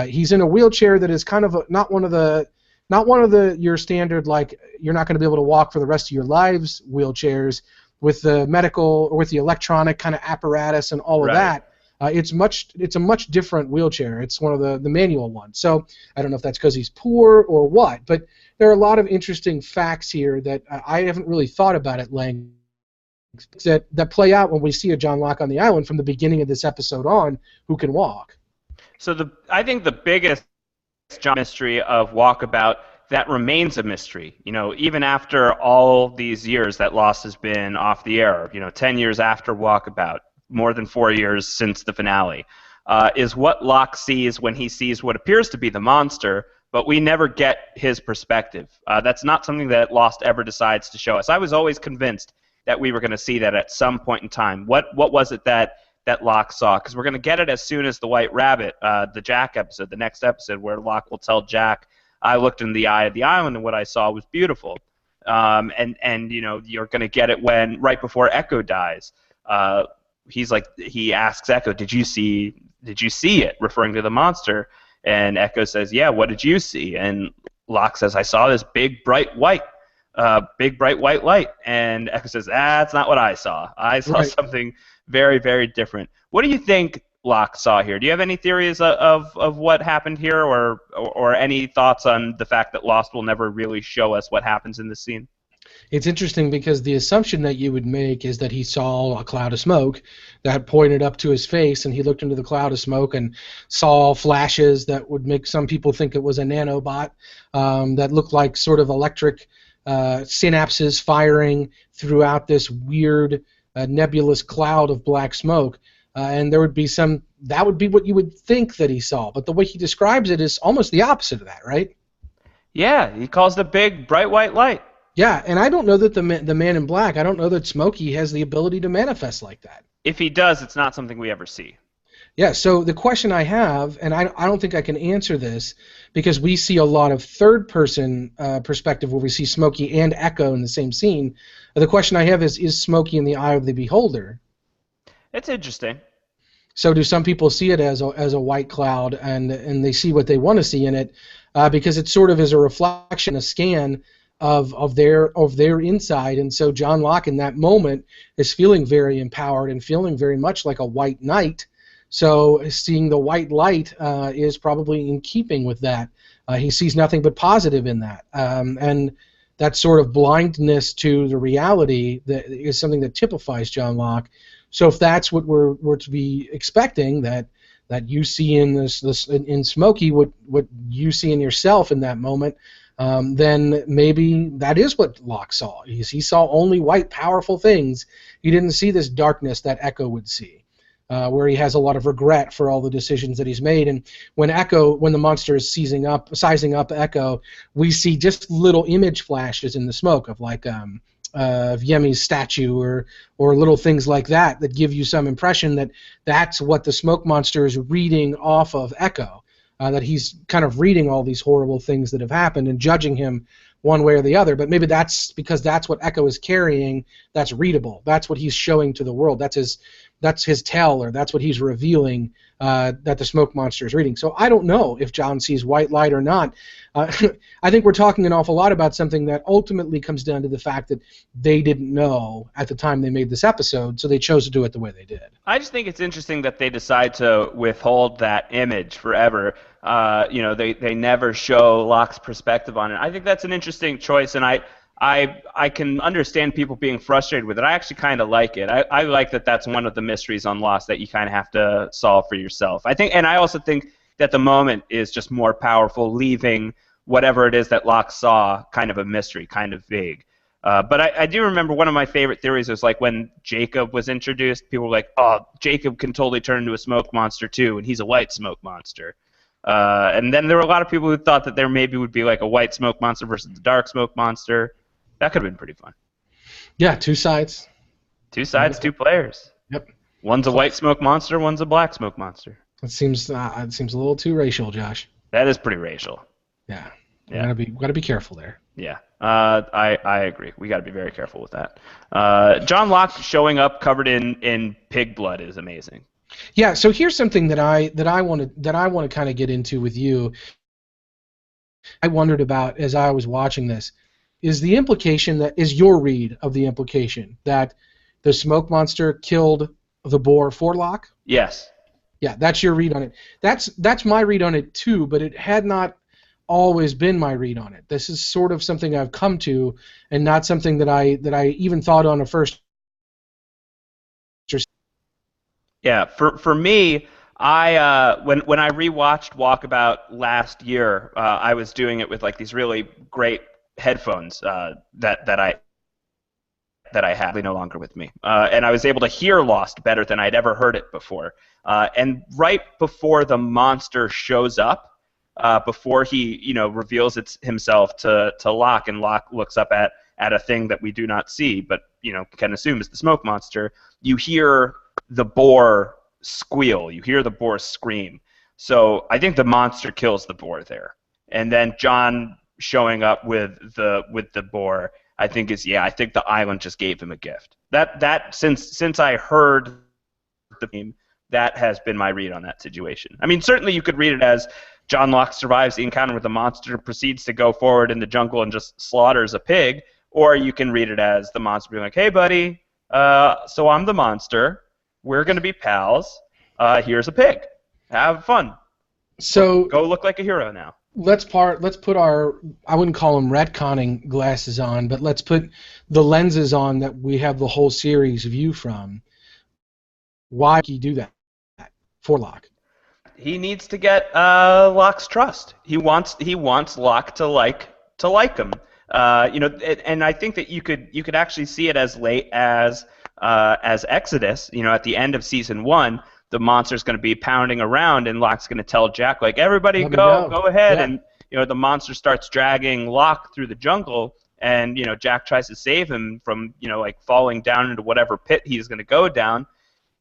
Speaker 2: He's in a wheelchair that is kind of not one of the your standard, like, you're not going to be able to walk for the rest of your lives wheelchairs with the medical or with the electronic kind of apparatus and all of that. It's a much different wheelchair. It's one of the manual ones. So I don't know if that's because he's poor or what, but there are a lot of interesting facts here that I haven't really thought about at length that play out when we see a John Locke on the island from the beginning of this episode on, who can walk.
Speaker 1: So I think the biggest John mystery of Walkabout that remains a mystery, even after all these years that Lost has been off the air, 10 years after Walkabout, more than 4 years since the finale, is what Locke sees when he sees what appears to be the monster, but we never get his perspective. That's not something that Lost ever decides to show us. I was always convinced that we were going to see that at some point in time. What was it that Locke saw? Because we're going to get it as soon as the White Rabbit, the Jack episode, the next episode, where Locke will tell Jack, I looked in the eye of the island and what I saw was beautiful. And you're going to get it when right before Echo dies. He asks Echo, did you see it, referring to the monster? And Echo says, yeah, what did you see? And Locke says, I saw this big bright white light. And Echo says, that's not what I saw. I saw something very, very different. What do you think Locke saw here? Do you have any theories of what happened here, or any thoughts on the fact that Lost will never really show us what happens in this scene?
Speaker 2: It's interesting because the assumption that you would make is that he saw a cloud of smoke that pointed up to his face, and he looked into the cloud of smoke and saw flashes that would make some people think it was a nanobot that looked like sort of electric synapses firing throughout this weird nebulous cloud of black smoke. And there would be that would be what you would think that he saw. But the way he describes it is almost the opposite of that, right?
Speaker 1: Yeah, he calls it a big bright white light.
Speaker 2: Yeah, and I don't know that the man in black, I don't know that Smokey has the ability to manifest like that.
Speaker 1: If he does, it's not something we ever see.
Speaker 2: Yeah, so the question I have, and I don't think I can answer this, because we see a lot of third-person perspective where we see Smokey and Echo in the same scene. The question I have is Smokey in the eye of the beholder?
Speaker 1: It's interesting.
Speaker 2: So do some people see it as a white cloud, and they see what they want to see in it, because it sort of is a reflection, a scan of their inside. And so John Locke in that moment is feeling very empowered and feeling very much like a white knight. So seeing the white light is probably in keeping with that. He sees nothing but positive in that, and that sort of blindness to the reality that is something that typifies John Locke. So if that's what we're to be expecting, that you see in this in Smokey, what you see in yourself in that moment, then maybe that is what Locke saw. He saw only white, powerful things. He didn't see this darkness that Echo would see, where he has a lot of regret for all the decisions that he's made. And when the monster is sizing up Echo, we see just little image flashes in the smoke of like of Yemi's statue or little things like that give you some impression that that's what the smoke monster is reading off of Echo. That he's kind of reading all these horrible things that have happened and judging him one way or the other. But maybe that's because that's what Echo is carrying. That's readable. That's what he's showing to the world. That's his tell, or that's what he's revealing that the smoke monster is reading. So I don't know if John sees white light or not. I think we're talking an awful lot about something that ultimately comes down to the fact that they didn't know at the time they made this episode, so they chose to do it the way they did.
Speaker 1: I just think it's interesting that they decide to withhold that image forever. They never show Locke's perspective on it. I think that's an interesting choice, and I can understand people being frustrated with it. I actually kind of like it. I like that that's one of the mysteries on Lost that you kind of have to solve for yourself. I also think that the moment is just more powerful, leaving whatever it is that Locke saw kind of a mystery, kind of vague. But I do remember one of my favorite theories was like when Jacob was introduced, people were like, oh, Jacob can totally turn into a smoke monster too, and he's a white smoke monster. And then there were a lot of people who thought that there maybe would be like a white smoke monster versus the dark smoke monster. That could have been pretty fun.
Speaker 2: Yeah, two sides.
Speaker 1: Two sides, two players.
Speaker 2: Yep.
Speaker 1: One's a white smoke monster, one's a black smoke monster.
Speaker 2: It seems a little too racial, Josh.
Speaker 1: That is pretty racial.
Speaker 2: Yeah. We gotta be careful there.
Speaker 1: Yeah. I agree. We gotta be very careful with that. John Locke showing up covered in pig blood is amazing.
Speaker 2: Yeah. So here's something that I want to kind of get into with you. I wondered about as I was watching this. Is the implication that is your read of the implication that the smoke monster killed the boar for Locke?
Speaker 1: Yes.
Speaker 2: Yeah, that's your read on it. That's my read on it too, but it had not always been my read on it. This is sort of something I've come to, and not something that I even thought on a first.
Speaker 1: Yeah, for me, I when I rewatched Walkabout last year, I was doing it with like these really great headphones that I have no longer with me, and I was able to hear Lost better than I'd ever heard it before. And right before the monster shows up, before he reveals himself to Locke, and Locke looks up at a thing that we do not see, but can assume is the smoke monster. You hear the boar squeal. You hear the boar scream. So I think the monster kills the boar there, and then John showing up with the boar, I think the island just gave him a gift. That since I heard the theme, that has been my read on that situation. I mean, certainly you could read it as John Locke survives the encounter with the monster, proceeds to go forward in the jungle and just slaughters a pig, or you can read it as the monster being like, hey buddy, so I'm the monster, we're gonna be pals, here's a pig, have fun.
Speaker 2: So
Speaker 1: go look like a hero now.
Speaker 2: Let's put our, I wouldn't call them retconning glasses on, but let's put the lenses on that we have the whole series view from. Why do you do that for Locke?
Speaker 1: He needs to get Locke's trust. He wants Locke to like him. And I think that you could actually see it as late as Exodus. At the end of season 1. The monster's going to be pounding around, and Locke's going to tell Jack, like, everybody go ahead. Yeah. And, the monster starts dragging Locke through the jungle, and, Jack tries to save him from, like, falling down into whatever pit he's going to go down.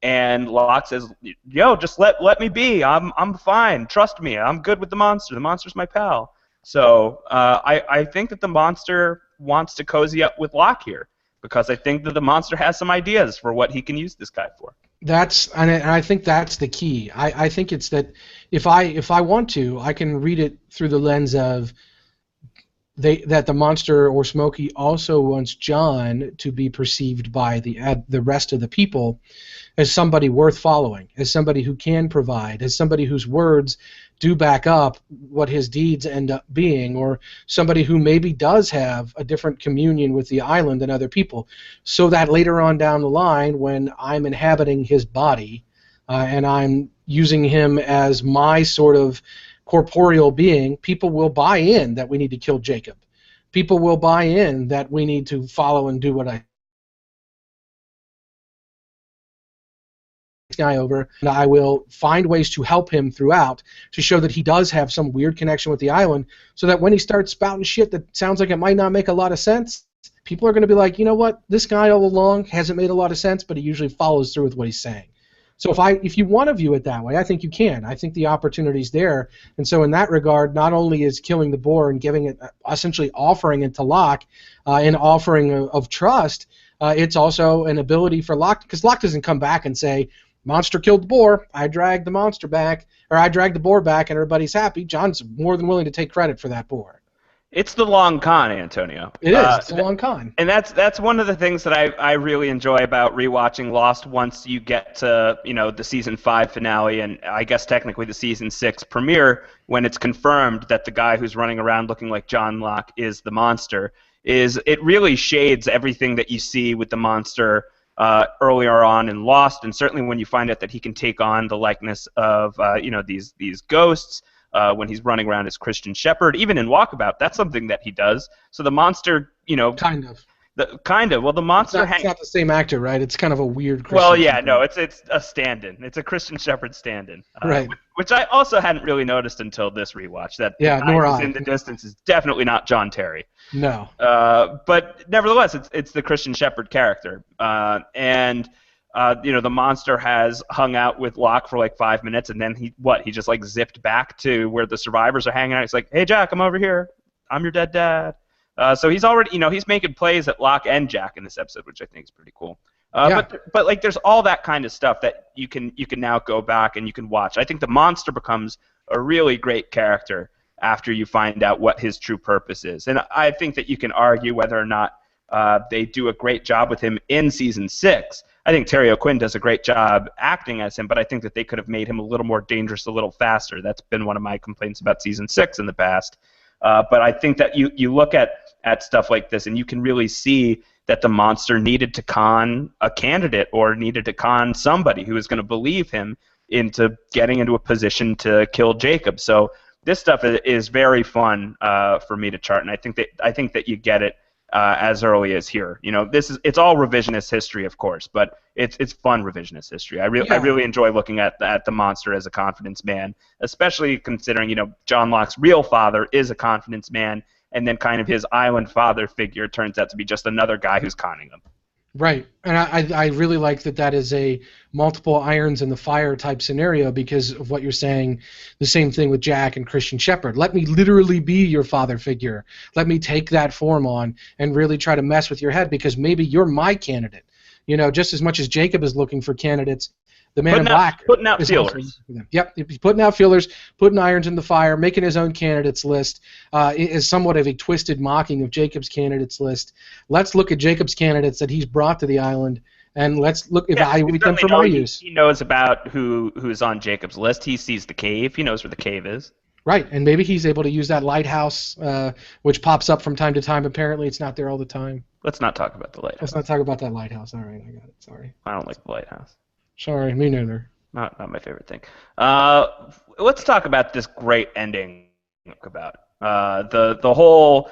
Speaker 1: And Locke says, yo, just let me be. I'm fine. Trust me. I'm good with the monster. The monster's my pal. So I think that the monster wants to cozy up with Locke here, because I think that the monster has some ideas for what he can use this guy for.
Speaker 2: And I think that's the key. I think it's that if I want to, I can read it through the lens of that the monster or Smokey also wants John to be perceived by the rest of the people as somebody worth following, as somebody who can provide, as somebody whose words do back up what his deeds end up being, or somebody who maybe does have a different communion with the island than other people, so that later on down the line, when I'm inhabiting his body and I'm using him as my sort of corporeal being, people will buy in that we need to kill Jacob. People will buy in that we need to follow and do what I guy over, and I will find ways to help him throughout to show that he does have some weird connection with the island, so that when he starts spouting shit that sounds like it might not make a lot of sense, people are going to be like, you know what, this guy all along hasn't made a lot of sense, but he usually follows through with what he's saying. So if you want to view it that way, I think you can. I think the opportunity's there, and so in that regard, not only is killing the boar and giving it, essentially offering it to Locke, an offering of trust, it's also an ability for Locke, because Locke doesn't come back and say, monster killed the boar, I dragged the monster back, or I dragged the boar back, and everybody's happy. John's more than willing to take credit for that boar.
Speaker 1: It's the long con, Antonio.
Speaker 2: It is. It's a long con.
Speaker 1: And that's one of the things that I really enjoy about rewatching Lost once you get to, the season 5 finale, and I guess technically the season 6 premiere, when it's confirmed that the guy who's running around looking like John Locke is the monster, is it really shades everything that you see with the monster earlier on in Lost, and certainly when you find out that he can take on the likeness of these ghosts when he's running around as Christian Shepherd. Even in Walkabout, that's something that he does. So the monster,
Speaker 2: kind of.
Speaker 1: Well, the monster.
Speaker 2: It's not the same actor, right? It's kind of a weird Christian
Speaker 1: Well, yeah,
Speaker 2: Shepherd.
Speaker 1: no, it's a stand-in. It's a Christian Shepherd stand-in.
Speaker 2: Right.
Speaker 1: Which I also hadn't really noticed until this rewatch. That the guy who's in the distance is definitely not John Terry.
Speaker 2: No.
Speaker 1: But nevertheless, it's the Christian Shepherd character, and the monster has hung out with Locke for like 5 minutes, and then he just like zipped back to where the survivors are hanging out. He's like, "Hey Jack, I'm over here. I'm your dead dad." So he's already, he's making plays at Locke and Jack in this episode, which I think is pretty cool.
Speaker 2: Yeah.
Speaker 1: But like, there's all that kind of stuff that you can now go back and you can watch. I think the monster becomes a really great character after you find out what his true purpose is, and I think that you can argue whether or not they do a great job with him in season 6. I think Terry O'Quinn does a great job acting as him, but I think that they could have made him a little more dangerous, a little faster. That's been one of my complaints about season 6 in the past. But I think that you look at stuff like this, and you can really see that the monster needed to con a candidate or needed to con somebody who was going to believe him into getting into a position to kill Jacob. So this stuff is very fun for me to chart, and I think that you get it as early as here. It's all revisionist history, of course, but it's fun revisionist history. I really enjoy looking at the monster as a confidence man, especially considering John Locke's real father is a confidence man, and then kind of his island father figure turns out to be just another guy who's conning him.
Speaker 2: Right, and I really like that is a multiple irons in the fire type scenario because of what you're saying. The same thing with Jack and Christian Shepherd. Let me literally be your father figure. Let me take that form on and really try to mess with your head because maybe you're my candidate. Just as much as Jacob is looking for candidates, the man in black
Speaker 1: putting out feelers.
Speaker 2: Yep, he's putting out feelers, putting irons in the fire, making his own candidates list. Is somewhat of a twisted mocking of Jacob's candidates list. Let's look at Jacob's candidates that he's brought to the island, and let's evaluate them for my use.
Speaker 1: He knows about who's on Jacob's list. He sees the cave. He knows where the cave is.
Speaker 2: Right, and maybe he's able to use that lighthouse, which pops up from time to time. Apparently, it's not there all the time.
Speaker 1: Let's not talk about the lighthouse.
Speaker 2: Let's not talk about that lighthouse. All right, I got it. Sorry.
Speaker 1: I don't like the lighthouse.
Speaker 2: Sorry, me neither.
Speaker 1: Not my favorite thing. Let's talk about this great ending. About the whole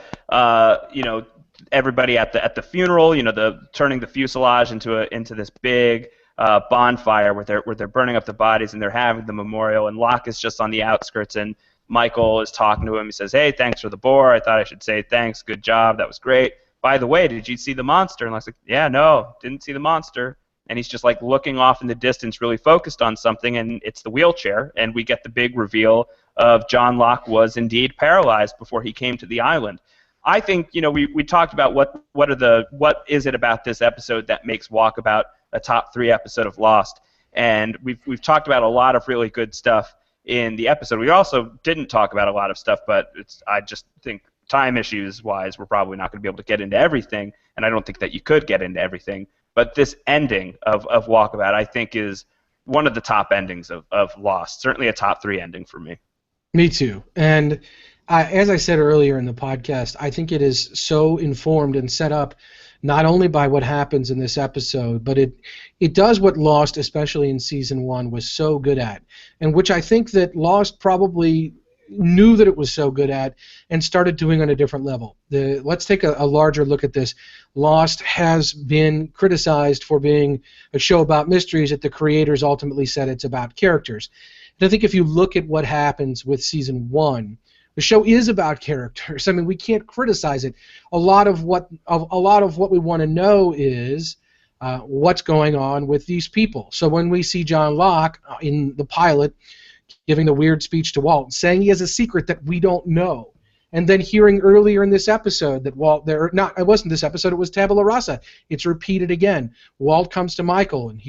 Speaker 1: everybody at the funeral. The turning the fuselage into this big bonfire where they're burning up the bodies and they're having the memorial. And Locke is just on the outskirts and Michael is talking to him. He says, "Hey, thanks for the boar. I thought I should say thanks. Good job. That was great. By the way, did you see the monster?" And Locke's like, "Yeah, no, didn't see the monster." And he's just like looking off in the distance, really focused on something, and it's the wheelchair. And we get the big reveal of John Locke was indeed paralyzed before he came to the island. I think we talked about what is it about this episode that makes Walkabout a top 3 episode of Lost, and we've talked about a lot of really good stuff in the episode. We also didn't talk about a lot of stuff, but I just think time issues wise, we're probably not going to be able to get into everything, and I don't think that you could get into everything. But this ending of Walkabout, I think, is one of the top endings of Lost. Certainly a top 3 ending for me.
Speaker 2: Me too. And as I said earlier in the podcast, I think it is so informed and set up not only by what happens in this episode, but it does what Lost, especially in season 1, was so good at, and which I think that Lost probably knew that it was so good at and started doing on a different level. Let's take a larger look at this. Lost has been criticized for being a show about mysteries that the creators ultimately said it's about characters. And I think if you look at what happens with season 1, the show is about characters. I mean, we can't criticize it. A lot of what we want to know is what's going on with these people. So when we see John Locke in the pilot giving the weird speech to Walt, saying he has a secret that we don't know, and then hearing earlier in this episode that it wasn't this episode, it was Tabula Rasa. It's repeated again. Walt comes to Michael and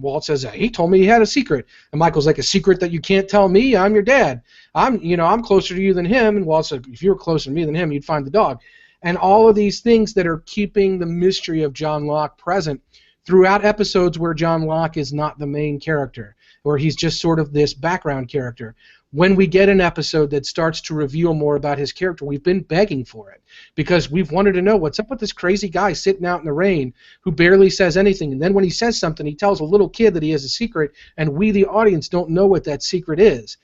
Speaker 2: Walt says he told me he had a secret, and Michael's like, a secret that you can't tell me? I'm your dad. I'm closer to you than him. And Walt said, if you were closer to me than him, you'd find the dog. And all of these things that are keeping the mystery of John Locke present throughout episodes where John Locke is not the main character, or he's just sort of this background character. When we get an episode that starts to reveal more about his character, we've been begging for it because we've wanted to know what's up with this crazy guy sitting out in the rain who barely says anything. And then when he says something, he tells a little kid that he has a secret, and we, the audience, don't know what that secret is.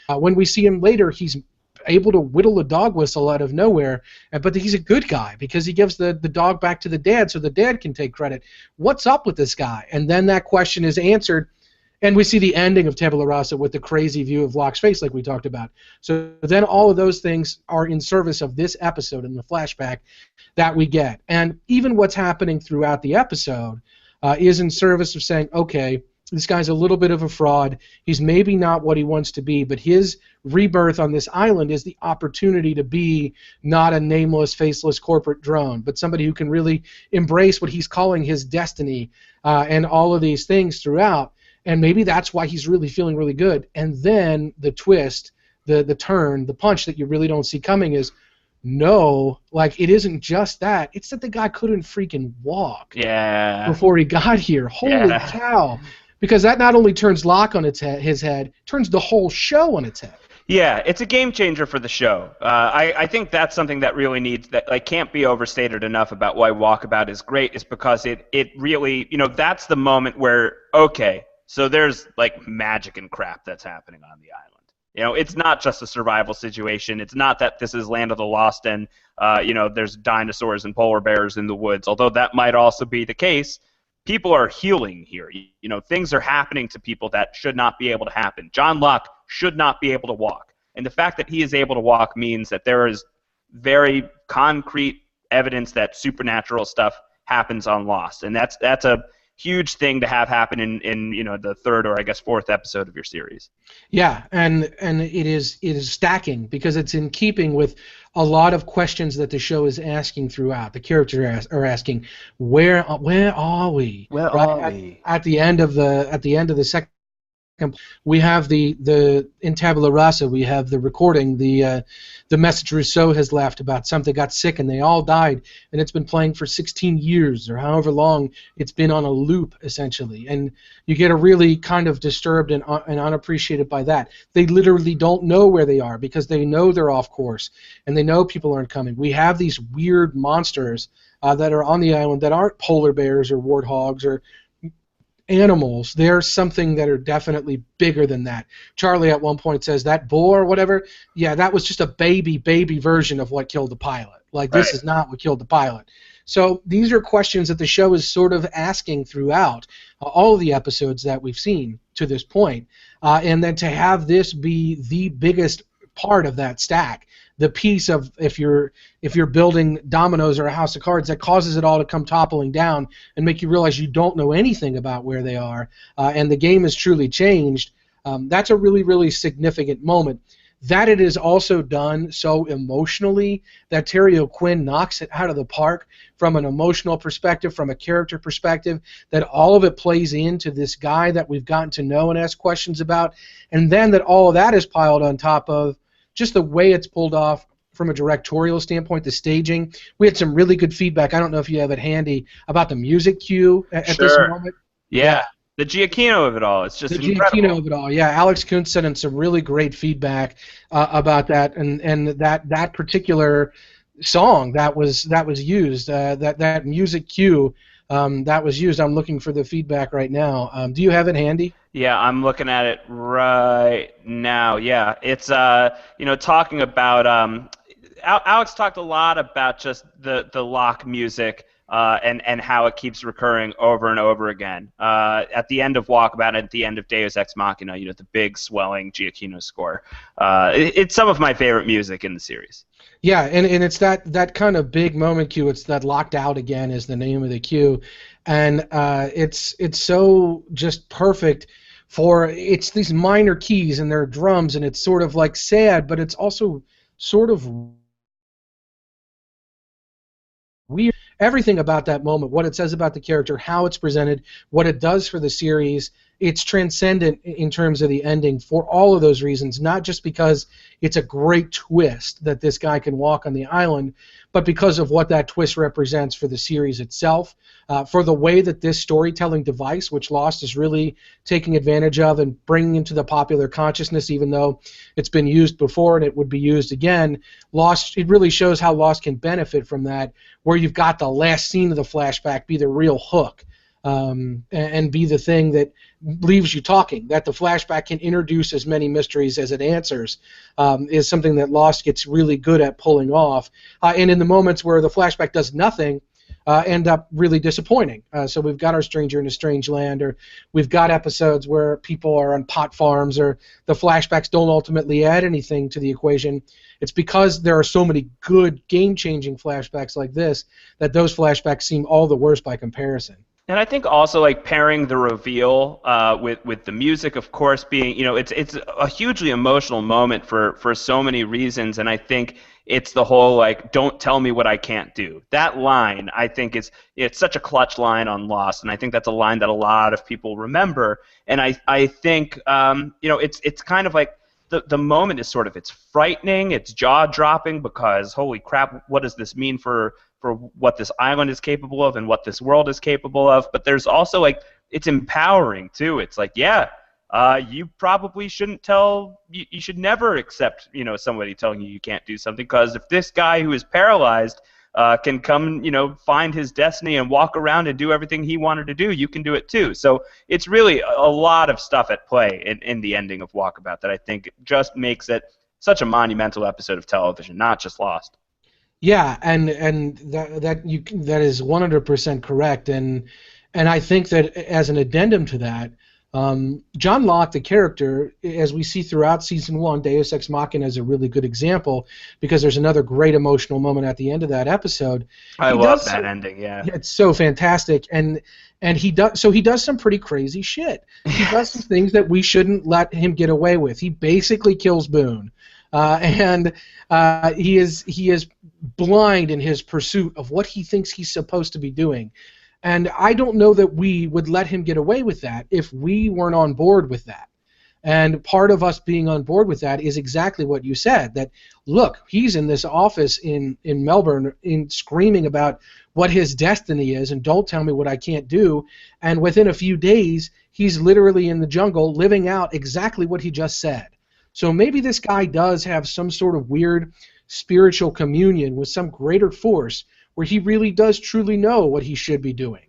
Speaker 2: When we see him later, he's able to whittle a dog whistle out of nowhere, but he's a good guy because he gives the dog back to the dad so the dad can take credit. What's up with this guy? And then that question is answered, and we see the ending of Tabula Rasa with the crazy view of Locke's face like we talked about. So then all of those things are in service of this episode and the flashback that we get. And even what's happening throughout the episode is in service of saying, okay, this guy's a little bit of a fraud. He's maybe not what he wants to be, but his rebirth on this island is the opportunity to be not a nameless, faceless corporate drone, but somebody who can really embrace what he's calling his destiny and all of these things throughout. And maybe that's why he's really feeling really good. And then the twist, the turn, the punch that you really don't see coming is, no, like, it isn't just that. It's that the guy couldn't freaking walk before he got here. Holy cow. Because that not only turns Locke on his head, turns the whole show on its head.
Speaker 1: Yeah, it's a game changer for the show. I think that's something that really can't be overstated enough about why Walkabout is great, is because it really, that's the moment where, okay, so there's like magic and crap that's happening on the island. It's not just a survival situation. It's not that this is Land of the Lost and there's dinosaurs and polar bears in the woods, although that might also be the case. People are healing here. Things are happening to people that should not be able to happen. John Locke should not be able to walk. And the fact that he is able to walk means that there is very concrete evidence that supernatural stuff happens on Lost. And that's a huge thing to have happen in the 3rd or I guess 4th episode of your series.
Speaker 2: Yeah, and it is stacking because it's in keeping with a lot of questions that the show is asking throughout. The characters are asking, where are we?
Speaker 1: Where are we?
Speaker 2: At the end of the second, we have the in Tabula Rasa, we have the recording, the message Rousseau has left about something got sick and they all died, and it's been playing for 16 years or however long it's been on a loop essentially, and you get a really kind of disturbed and unappreciated by that. They literally don't know where they are because they know they're off course and they know people aren't coming. We have these weird monsters that are on the island that aren't polar bears or warthogs or animals. They're something that are definitely bigger than that. Charlie at one point says that boar or whatever, yeah, that was just a baby version of what killed the pilot. Like, this is not what killed the pilot. So these are questions that the show is sort of asking throughout all of the episodes that we've seen to this point. And then to have this be the biggest part of that stack, the piece of if you're building dominoes or a house of cards that causes it all to come toppling down and make you realize you don't know anything about where they are, and the game has truly changed, that's a really, really significant moment. That it is also done so emotionally that Terry O'Quinn knocks it out of the park from an emotional perspective, from a character perspective, that all of it plays into this guy that we've gotten to know and ask questions about, and then that all of that is piled on top of just the way it's pulled off from a directorial standpoint, the staging. We had some really good feedback. I don't know if you have it handy about the music cue at this
Speaker 1: Sure.
Speaker 2: moment.
Speaker 1: Yeah. The Giacchino of it all. It's just
Speaker 2: The
Speaker 1: incredible.
Speaker 2: Giacchino of it all, yeah. Alex Kuntz sent in some really great feedback about that, and that particular song that was used, that music cue that was used. I'm looking for the feedback right now. Do you have it handy?
Speaker 1: Yeah, I'm looking at it right now. Yeah, it's talking about Alex talked a lot about just the Locke music and how it keeps recurring over and over again. At the end of Walkabout, and at the end of Deus Ex Machina, the big swelling Giacchino score. It's some of my favorite music in the series.
Speaker 2: Yeah, and it's that kind of big moment cue. It's that locked out again is the name of the cue, and it's so just perfect for it's these minor keys and their drums, and it's sort of like sad, but it's also sort of weird. Everything about that moment, what it says about the character, how it's presented, what it does for the series, it's transcendent in terms of the ending for all of those reasons, not just because it's a great twist that this guy can walk on the island, but because of what that twist represents for the series itself, for the way that this storytelling device, which Lost is really taking advantage of and bringing into the popular consciousness, even though it's been used before and it would be used again, Lost, it really shows how Lost can benefit from that, where you've got the last scene of the flashback be the real hook. And be the thing that leaves you talking, that the flashback can introduce as many mysteries as it answers, is something that Lost gets really good at pulling off. And in the moments where the flashback does nothing, end up really disappointing. So we've got our Stranger in a Strange Land, or we've got episodes where people are on pot farms, or the flashbacks don't ultimately add anything to the equation. It's because there are so many good game-changing flashbacks like this that those flashbacks seem all the worse by comparison.
Speaker 1: And I think also like pairing the reveal with the music, of course, being it's a hugely emotional moment for so many reasons, and I think it's the whole like don't tell me what I can't do. That line I think it's such a clutch line on Lost, and I think that's a line that a lot of people remember. And I think it's kind of like the moment is sort of it's frightening, it's jaw dropping because holy crap, what does this mean for what this island is capable of and what this world is capable of, but there's also like it's empowering too. It's like you probably shouldn't you should never accept somebody telling you can't do something, because if this guy who is paralyzed can come find his destiny and walk around and do everything he wanted to do, you can do it too. So it's really a lot of stuff at play in the ending of Walkabout that I think just makes it such a monumental episode of television, not just Lost.
Speaker 2: Yeah, and that is 100% correct, and I think that as an addendum to that, John Locke, the character, as we see throughout season 1, Deus Ex Machina is a really good example because there's another great emotional moment at the end of that episode.
Speaker 1: I love that ending. Yeah,
Speaker 2: it's so fantastic, and he does some pretty crazy shit. He does some things that we shouldn't let him get away with. He basically kills Boone. And he is blind in his pursuit of what he thinks he's supposed to be doing. And I don't know that we would let him get away with that if we weren't on board with that. And part of us being on board with that is exactly what you said, that, look, he's in this office in Melbourne screaming about what his destiny is and don't tell me what I can't do. And within a few days, he's literally in the jungle living out exactly what he just said. So maybe this guy does have some sort of weird spiritual communion with some greater force where he really does truly know what he should be doing.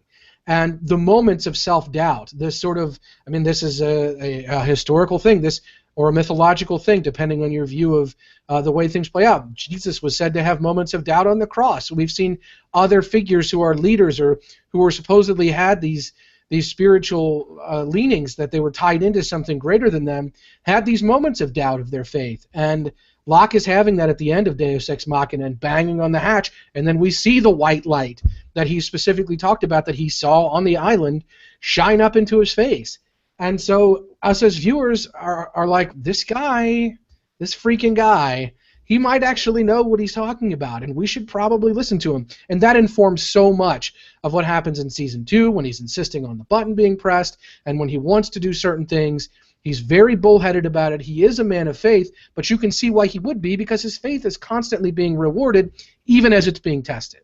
Speaker 2: And the moments of self-doubt, this sort of, I mean, this is a historical thing, or a mythological thing, depending on your view of the way things play out. Jesus was said to have moments of doubt on the cross. We've seen other figures who are leaders or who were supposedly had these spiritual leanings that they were tied into something greater than them, had these moments of doubt of their faith. And Locke is having that at the end of Deus Ex Machina and banging on the hatch, and then we see the white light that he specifically talked about that he saw on the island shine up into his face. And so us as viewers are like, this freaking guy, he might actually know what he's talking about, and we should probably listen to him. And that informs so much of what happens in Season 2 when he's insisting on the button being pressed, and when he wants to do certain things. He's very bullheaded about it. He is a man of faith, but you can see why he would be, because his faith is constantly being rewarded, even as it's being tested.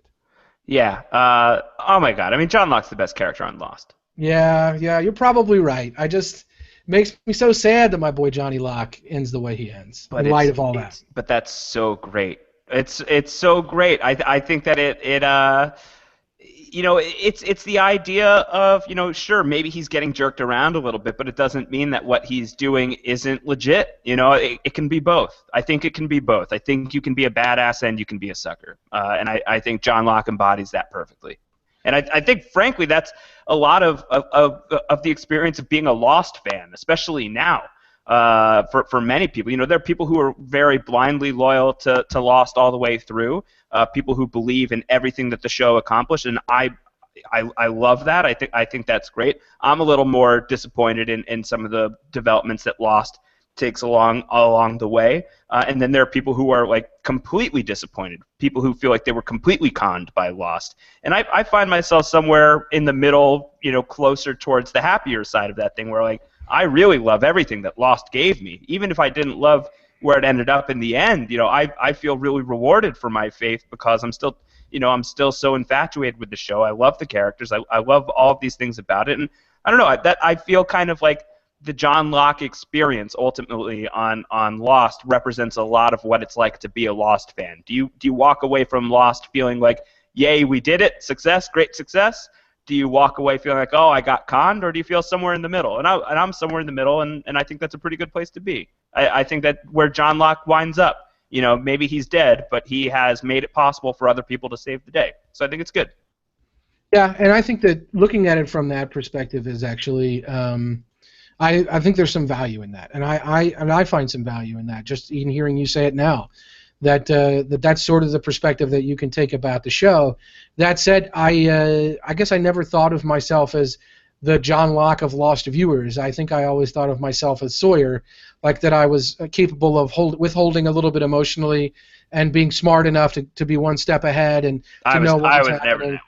Speaker 1: Yeah. Oh my God. I mean, John Locke's the best character on Lost.
Speaker 2: Yeah, you're probably right. Makes me so sad that my boy Johnny Locke ends the way he ends,
Speaker 1: But
Speaker 2: in light of all that.
Speaker 1: But that's so great. It's so great. I think that it's the idea of, sure, maybe he's getting jerked around a little bit, but it doesn't mean that what he's doing isn't legit. It can be both. I think it can be both. I think you can be a badass and you can be a sucker. And I think John Locke embodies that perfectly. And I think, frankly, that's a lot of the experience of being a Lost fan, especially now. For many people, there are people who are very blindly loyal to Lost all the way through. People who believe in everything that the show accomplished, and I love that. I think that's great. I'm a little more disappointed in some of the developments that Lost takes along the way. And then there are people who are like completely disappointed, people who feel like they were completely conned by Lost. And I find myself somewhere in the middle, closer towards the happier side of that thing, where like I really love everything that Lost gave me, even if I didn't love where it ended up in the end. I feel really rewarded for my faith because I'm still so infatuated with the show. I love the characters. I love all of these things about it, and I don't know, that I feel kind of like the John Locke experience ultimately on Lost represents a lot of what it's like to be a Lost fan. Do you walk away from Lost feeling like, yay, we did it, success, great success? Do you walk away feeling like, oh, I got conned, or do you feel somewhere in the middle? And I'm somewhere in the middle, and I think that's a pretty good place to be. I think that where John Locke winds up, maybe he's dead, but he has made it possible for other people to save the day. So I think it's good.
Speaker 2: Yeah, and I think that looking at it from that perspective is actually, I think there's some value in that, and I find some value in that. Just even hearing you say it now, that's sort of the perspective that you can take about the show. That said, I guess I never thought of myself as the John Locke of Lost viewers. I think I always thought of myself as Sawyer, like that I was capable of withholding a little bit emotionally and being smart enough to be one step ahead and to know what was happening. I was never that way.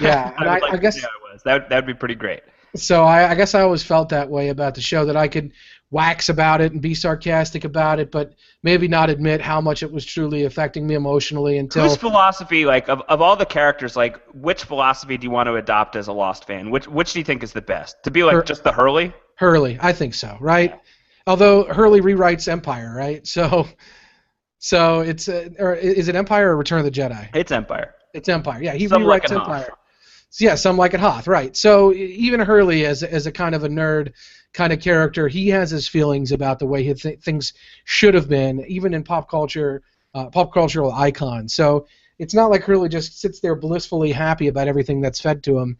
Speaker 2: Yeah, and I guess
Speaker 1: I was. That'd be pretty great.
Speaker 2: So I guess I always felt that way about the show, that I could wax about it and be sarcastic about it, but maybe not admit how much it was truly affecting me emotionally until...
Speaker 1: Whose philosophy, like, of all the characters, like, which philosophy do you want to adopt as a Lost fan? Which do you think is the best? To be like just the Hurley?
Speaker 2: Hurley, I think so, right? Yeah. Although Hurley rewrites Empire, right? So it's... or is it Empire or Return of the Jedi?
Speaker 1: It's Empire.
Speaker 2: It's Empire, yeah. He rewrites Empire. Yeah, some like it Hoth, right. So even Hurley, as a kind of a nerd kind of character, he has his feelings about the way things should have been, even in pop cultural icons. So it's not like Hurley just sits there blissfully happy about everything that's fed to him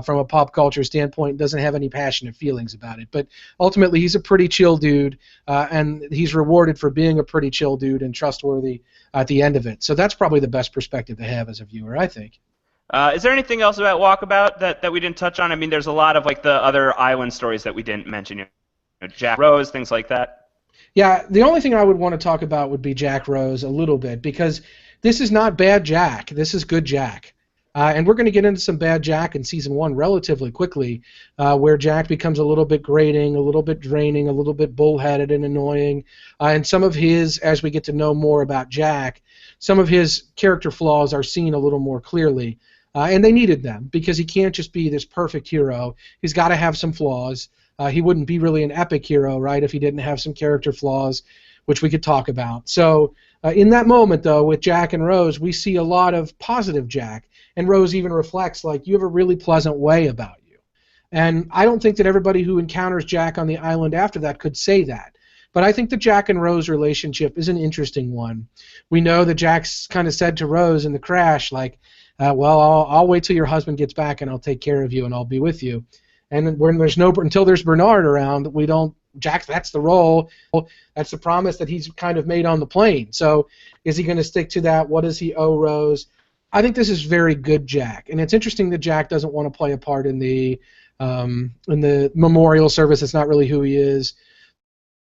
Speaker 2: from a pop culture standpoint and doesn't have any passionate feelings about it. But ultimately, he's a pretty chill dude, and he's rewarded for being a pretty chill dude and trustworthy at the end of it. So that's probably the best perspective to have as a viewer, I think.
Speaker 1: Is there anything else about Walkabout that we didn't touch on? I mean, there's a lot of like the other island stories that we didn't mention. Jack Rose, things like that.
Speaker 2: Yeah, the only thing I would want to talk about would be Jack Rose a little bit, because this is not bad Jack. This is good Jack. And we're going to get into some bad Jack in Season 1 relatively quickly, where Jack becomes a little bit grating, a little bit draining, a little bit bullheaded and annoying. And some of his, as we get to know more about Jack, some of his character flaws are seen a little more clearly. And they needed them, because he can't just be this perfect hero. He's got to have some flaws. He wouldn't be really an epic hero, right, if he didn't have some character flaws, which we could talk about. So in that moment, though, with Jack and Rose, we see a lot of positive Jack. And Rose even reflects, like, you have a really pleasant way about you. And I don't think that everybody who encounters Jack on the island after that could say that. But I think the Jack and Rose relationship is an interesting one. We know that Jack's kind of said to Rose in the crash, like, well, I'll wait till your husband gets back and I'll take care of you and I'll be with you. And when until there's Bernard around, we don't. Jack, that's the role. That's the promise that he's kind of made on the plane. So is he going to stick to that? What does he owe Rose? I think this is very good Jack, and it's interesting that Jack doesn't want to play a part in the memorial service. It's not really who he is.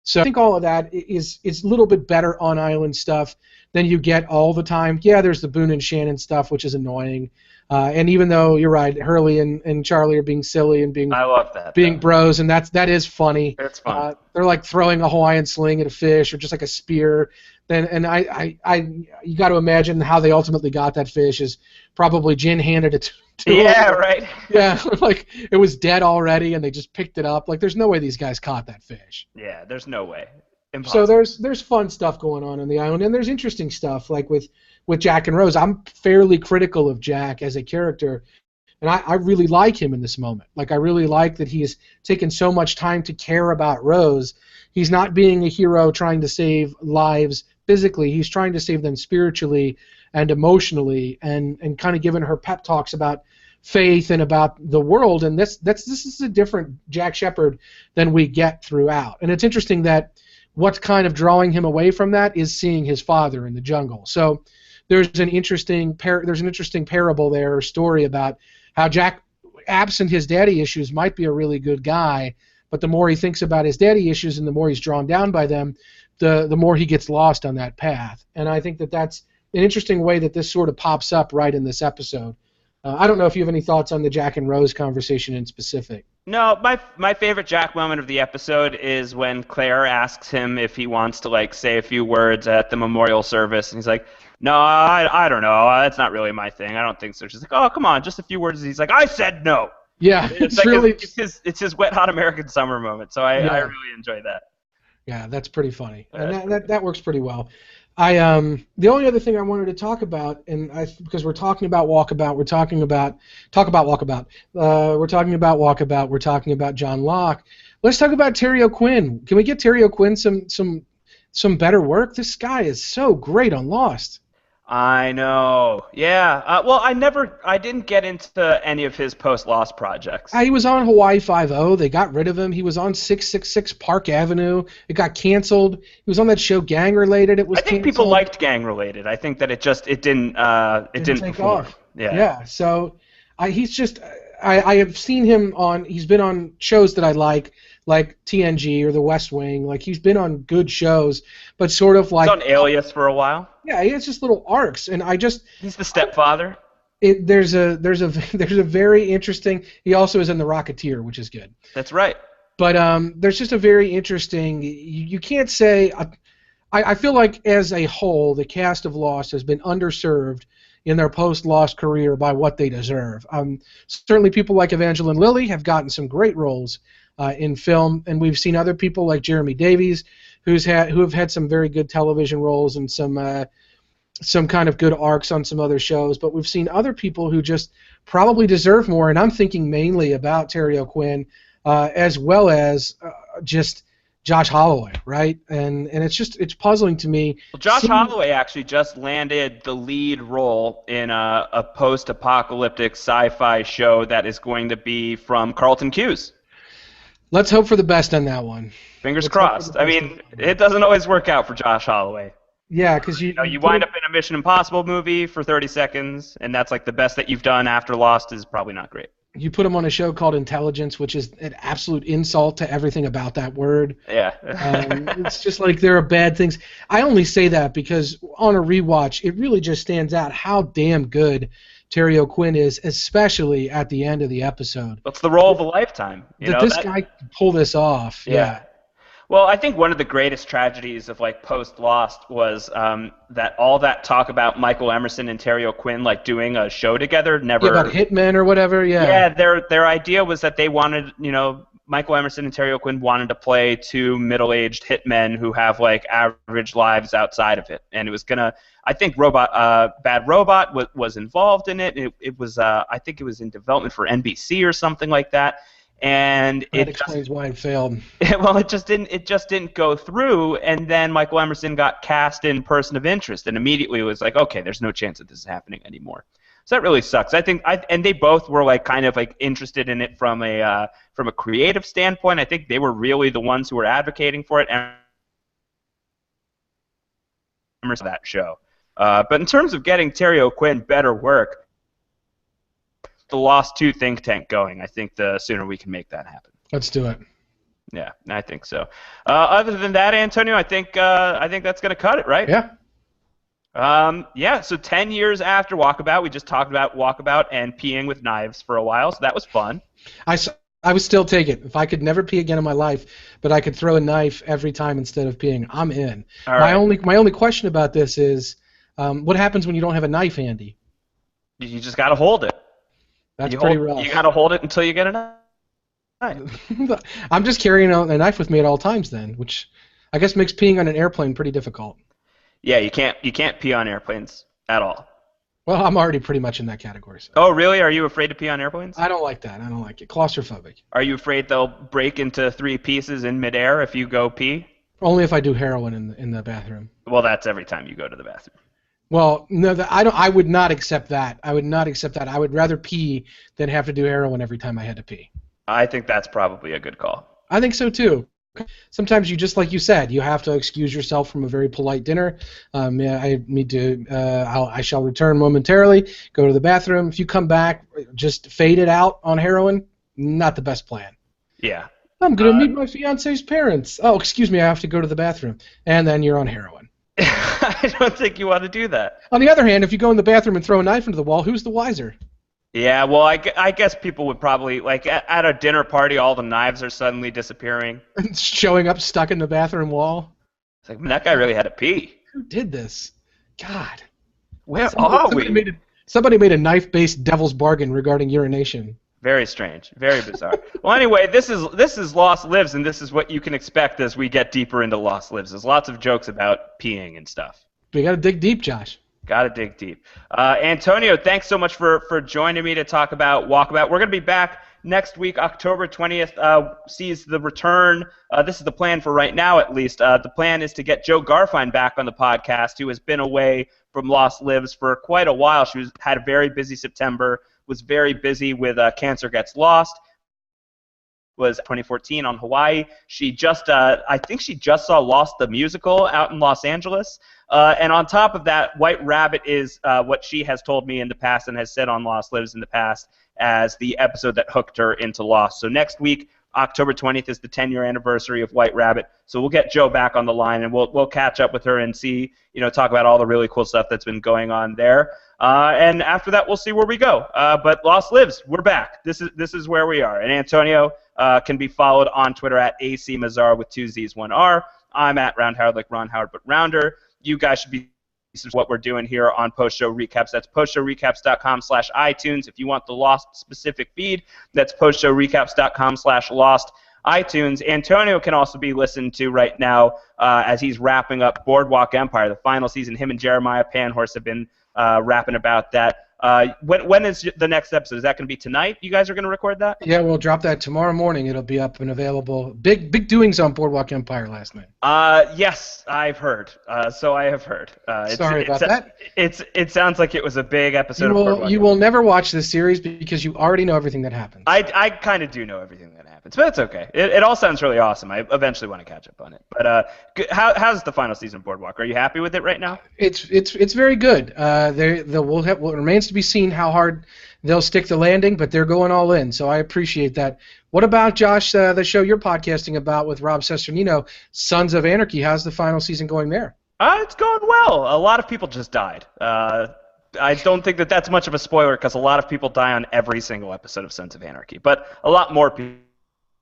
Speaker 2: So I think all of that is a little bit better on island stuff. than you get all the time. Yeah, there's the Boone and Shannon stuff, which is annoying. And even though you're right, Hurley and Charlie are being silly and
Speaker 1: I love that.
Speaker 2: being bros, and that is funny.
Speaker 1: It's fun.
Speaker 2: They're like throwing a Hawaiian sling at a fish or just like a spear. You got to imagine how they ultimately got that fish is probably Jin handed it to
Speaker 1: Yeah,
Speaker 2: them.
Speaker 1: right.
Speaker 2: Yeah, like it was dead already, and they just picked it up. Like there's no way these guys caught that fish.
Speaker 1: Yeah, there's no way. Impossible.
Speaker 2: So there's fun stuff going on the island, and there's interesting stuff like with Jack and Rose. I'm fairly critical of Jack as a character, and I really like him in this moment. Like I really like that he has taken so much time to care about Rose. He's not being a hero trying to save lives physically. He's trying to save them spiritually and emotionally, and kind of giving her pep talks about faith and about the world. And this is a different Jack Shepherd than we get throughout. And it's interesting that what's kind of drawing him away from that is seeing his father in the jungle. So there's an interesting parable there, or story about how Jack, absent his daddy issues, might be a really good guy, but the more he thinks about his daddy issues and the more he's drawn down by them, the more he gets lost on that path. And I think that that's an interesting way that this sort of pops up right in this episode. I don't know if you have any thoughts on the Jack and Rose conversation in specific.
Speaker 1: No, my favorite Jack moment of the episode is when Claire asks him if he wants to like say a few words at the memorial service, and he's like, "No, I don't know. That's not really my thing. I don't think so." She's like, "Oh, come on, just a few words." And he's like, "I said no."
Speaker 2: Yeah,
Speaker 1: it's like
Speaker 2: really
Speaker 1: it's his wet hot American summer moment. So I really enjoy that.
Speaker 2: Yeah, that's pretty funny, and that works pretty well. The only other thing I wanted to talk about, because we're talking about Walkabout, we're talking about Walkabout, we're talking about John Locke. Let's talk about Terry O'Quinn. Can we get Terry O'Quinn some better work? This guy is so great on Lost.
Speaker 1: I know. Yeah. Well, I didn't get into any of his post-Lost projects.
Speaker 2: He was on Hawaii Five-0. They got rid of him. He was on 666 Park Avenue. It got canceled. He was on that show Gang Related. It was.
Speaker 1: I think
Speaker 2: canceled.
Speaker 1: people liked Gang Related. I think that it didn't take
Speaker 2: perform.
Speaker 1: Off. Yeah.
Speaker 2: Yeah. So I have seen him on. He's been on shows that I like TNG or The West Wing. Like he's been on good shows, but sort of like.
Speaker 1: He's on Alias for a while.
Speaker 2: Yeah, he has just little arcs, and
Speaker 1: He's the stepfather.
Speaker 2: There's a very interesting. He also is in The Rocketeer, which is good.
Speaker 1: That's right.
Speaker 2: But there's just a very interesting. You can't say. I feel like as a whole, the cast of Lost has been underserved in their post-Lost career by what they deserve. Certainly, people like Evangeline Lilly have gotten some great roles in film, and we've seen other people like Jeremy Davies who have had some very good television roles and some kind of good arcs on some other shows. But we've seen other people who just probably deserve more, and I'm thinking mainly about Terry O'Quinn as well as just Josh Holloway, right? And it's puzzling to me.
Speaker 1: Well, Josh Holloway actually just landed the lead role in a post-apocalyptic sci-fi show that is going to be from Carlton Cuse.
Speaker 2: Let's hope for the best on that one.
Speaker 1: Fingers crossed. I mean, it doesn't always work out for Josh Holloway.
Speaker 2: Yeah, because
Speaker 1: you wind up in a Mission Impossible movie for 30 seconds, and that's like the best that you've done after Lost is probably not great.
Speaker 2: You put him on a show called Intelligence, which is an absolute insult to everything about that word.
Speaker 1: Yeah.
Speaker 2: It's just like there are bad things. I only say that because on a rewatch, it really just stands out how damn good Terry O'Quinn is, especially at the end of the episode.
Speaker 1: It's the role of a lifetime.
Speaker 2: This guy can pull this off. Yeah.
Speaker 1: Well, I think one of the greatest tragedies of like post-Lost was that all that talk about Michael Emerson and Terry O'Quinn like doing a show together never.
Speaker 2: Yeah, about Hitmen or whatever. Yeah.
Speaker 1: Yeah, their idea was that they wanted, Michael Emerson and Terry O'Quinn wanted to play two middle-aged hitmen who have like average lives outside of it, and it was gonna. I think Bad Robot was involved in it. It was I think it was in development for NBC or something like that. And
Speaker 2: that explains why it failed.
Speaker 1: Well, it just didn't go through. And then Michael Emerson got cast in Person of Interest, and immediately it was like, okay, there's no chance that this is happening anymore. So that really sucks. I think and they both were like kind of like interested in it from a creative standpoint. I think they were really the ones who were advocating for it. And that show. But in terms of getting Terry O'Quinn better work, the Lost 2 think tank going, I think the sooner we can make that happen.
Speaker 2: Let's do it.
Speaker 1: Yeah, I think so. Other than that, Antonio, I think that's going to cut it, right?
Speaker 2: Yeah.
Speaker 1: Yeah, so 10 years after Walkabout, we just talked about Walkabout and peeing with knives for a while, so that was fun.
Speaker 2: I would still take it. If I could never pee again in my life, but I could throw a knife every time instead of peeing, I'm in.
Speaker 1: All
Speaker 2: My
Speaker 1: right.
Speaker 2: only question about this is, what happens when you don't have a knife handy?
Speaker 1: You just got to hold it.
Speaker 2: That's pretty
Speaker 1: You
Speaker 2: rough.
Speaker 1: got to hold it until you get a knife.
Speaker 2: I'm just carrying a knife with me at all times then, which I guess makes peeing on an airplane pretty difficult.
Speaker 1: Yeah, you can't pee on airplanes at all.
Speaker 2: Well, I'm already pretty much in that category. So.
Speaker 1: Oh, really? Are you afraid to pee on airplanes?
Speaker 2: I don't like that. I don't like it. Claustrophobic.
Speaker 1: Are you afraid they'll break into 3 pieces in midair if you go pee?
Speaker 2: Only if I do heroin in the bathroom.
Speaker 1: Well, that's every time you go to the bathroom.
Speaker 2: Well, no, I don't. I would not accept that. I would not accept that. I would rather pee than have to do heroin every time I had to pee.
Speaker 1: I think that's probably a good call.
Speaker 2: I think so too. Sometimes you just like you said, you have to excuse yourself from a very polite dinner. Yeah, I need to. I shall return momentarily. Go to the bathroom. If you come back, just fade it out on heroin. Not the best plan.
Speaker 1: Yeah.
Speaker 2: I'm gonna meet my fiance's parents. Oh, excuse me, I have to go to the bathroom, and then you're on heroin.
Speaker 1: I don't think you want to do that.
Speaker 2: On the other hand, if you go in the bathroom and throw a knife into the wall, who's the wiser?
Speaker 1: Yeah, well, I guess people would probably, like, at a dinner party, all the knives are suddenly disappearing.
Speaker 2: Showing up stuck in the bathroom wall.
Speaker 1: It's like, man, that guy really had to pee.
Speaker 2: Who did this? God.
Speaker 1: Where are we?
Speaker 2: Somebody made a knife-based devil's bargain regarding urination.
Speaker 1: Very strange. Very bizarre. Well, anyway, this is Lost Lives, and this is what you can expect as we get deeper into Lost Lives. There's lots of jokes about peeing and stuff.
Speaker 2: We got to dig deep, Josh.
Speaker 1: Got to dig deep. Antonio, thanks so much for joining me to talk about Walkabout. We're going to be back next week. October 20th sees the return. This is the plan for right now, at least. The plan is to get Joe Garfine back on the podcast, who has been away from Lost Lives for quite a while. She had a very busy September, was very busy with Cancer Gets Lost. Was 2014 on Hawaii. She just, I think she just saw Lost the musical out in Los Angeles. And on top of that, White Rabbit is what she has told me in the past and has said on Lost Lives in the past as the episode that hooked her into Lost. So next week, October 20th, is the 10-year anniversary of White Rabbit. So we'll get Joe back on the line and we'll catch up with her and see, talk about all the really cool stuff that's been going on there. And after that, we'll see where we go. But Lost Lives, we're back. This is where we are. And Antonio can be followed on Twitter at AC Mazzaro with 2 Z's, 1 R. I'm at Round Howard, like Ron Howard, but rounder. You guys should be. This is what we're doing here on Post Show Recaps. That's postshowrecaps.com/iTunes. If you want the Lost specific feed, that's postshowrecaps.com/Lost iTunes. Antonio can also be listened to right now as he's wrapping up Boardwalk Empire, the final season. Him and Jeremiah Panhorse have been rapping about that. When is the next episode? Is that going to be tonight? You guys are going to record that?
Speaker 2: Yeah, we'll drop that tomorrow morning. It'll be up and available. Big doings on Boardwalk Empire last night.
Speaker 1: Yes, I've heard. So I have heard.
Speaker 2: Sorry about that.
Speaker 1: It sounds like it was a big episode of Boardwalk.
Speaker 2: You will never watch this series because you already know everything that happens.
Speaker 1: I kind of do know everything that happens, but it's okay. It all sounds really awesome. I eventually want to catch up on it. But how's the final season of Boardwalk? Are you happy with it right now?
Speaker 2: It's very good. What remains to be seen how hard they'll stick the landing, but they're going all in, so I appreciate that. What about, Josh, the show you're podcasting about with Rob Cesternino, Sons of Anarchy? How's the final season going there?
Speaker 1: It's going well. A lot of people just died. I don't think that's much of a spoiler because a lot of people die on every single episode of Sons of Anarchy, but a lot more people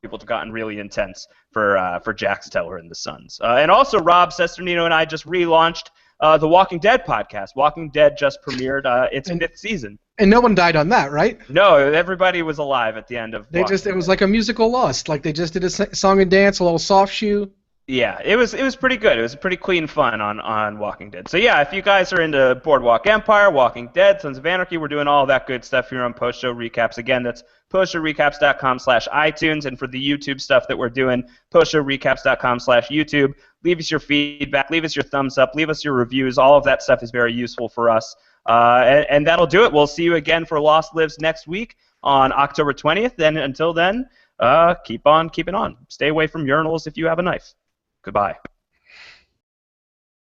Speaker 1: have gotten really intense for Jax Teller and the Sons. And also, Rob Cesternino and I just relaunched the Walking Dead podcast. Walking Dead just premiered its 5th season.
Speaker 2: And no one died on that, right?
Speaker 1: No, everybody was alive at the end of
Speaker 2: It was like a musical Lost. Like they just did a song and dance, a little soft shoe.
Speaker 1: Yeah, it was pretty good. It was pretty clean fun on Walking Dead. So yeah, if you guys are into Boardwalk Empire, Walking Dead, Sons of Anarchy, we're doing all that good stuff here on Post Show Recaps. Again, that's postshowrecaps.com/iTunes, and for the YouTube stuff that we're doing, postshowrecaps.com/YouTube. Leave us your feedback, leave us your thumbs up, leave us your reviews. All of that stuff is very useful for us. And that'll do it. We'll see you again for Lost Lives next week on October 20th. And until then, keep on keeping on. Stay away from urinals if you have a knife. Goodbye.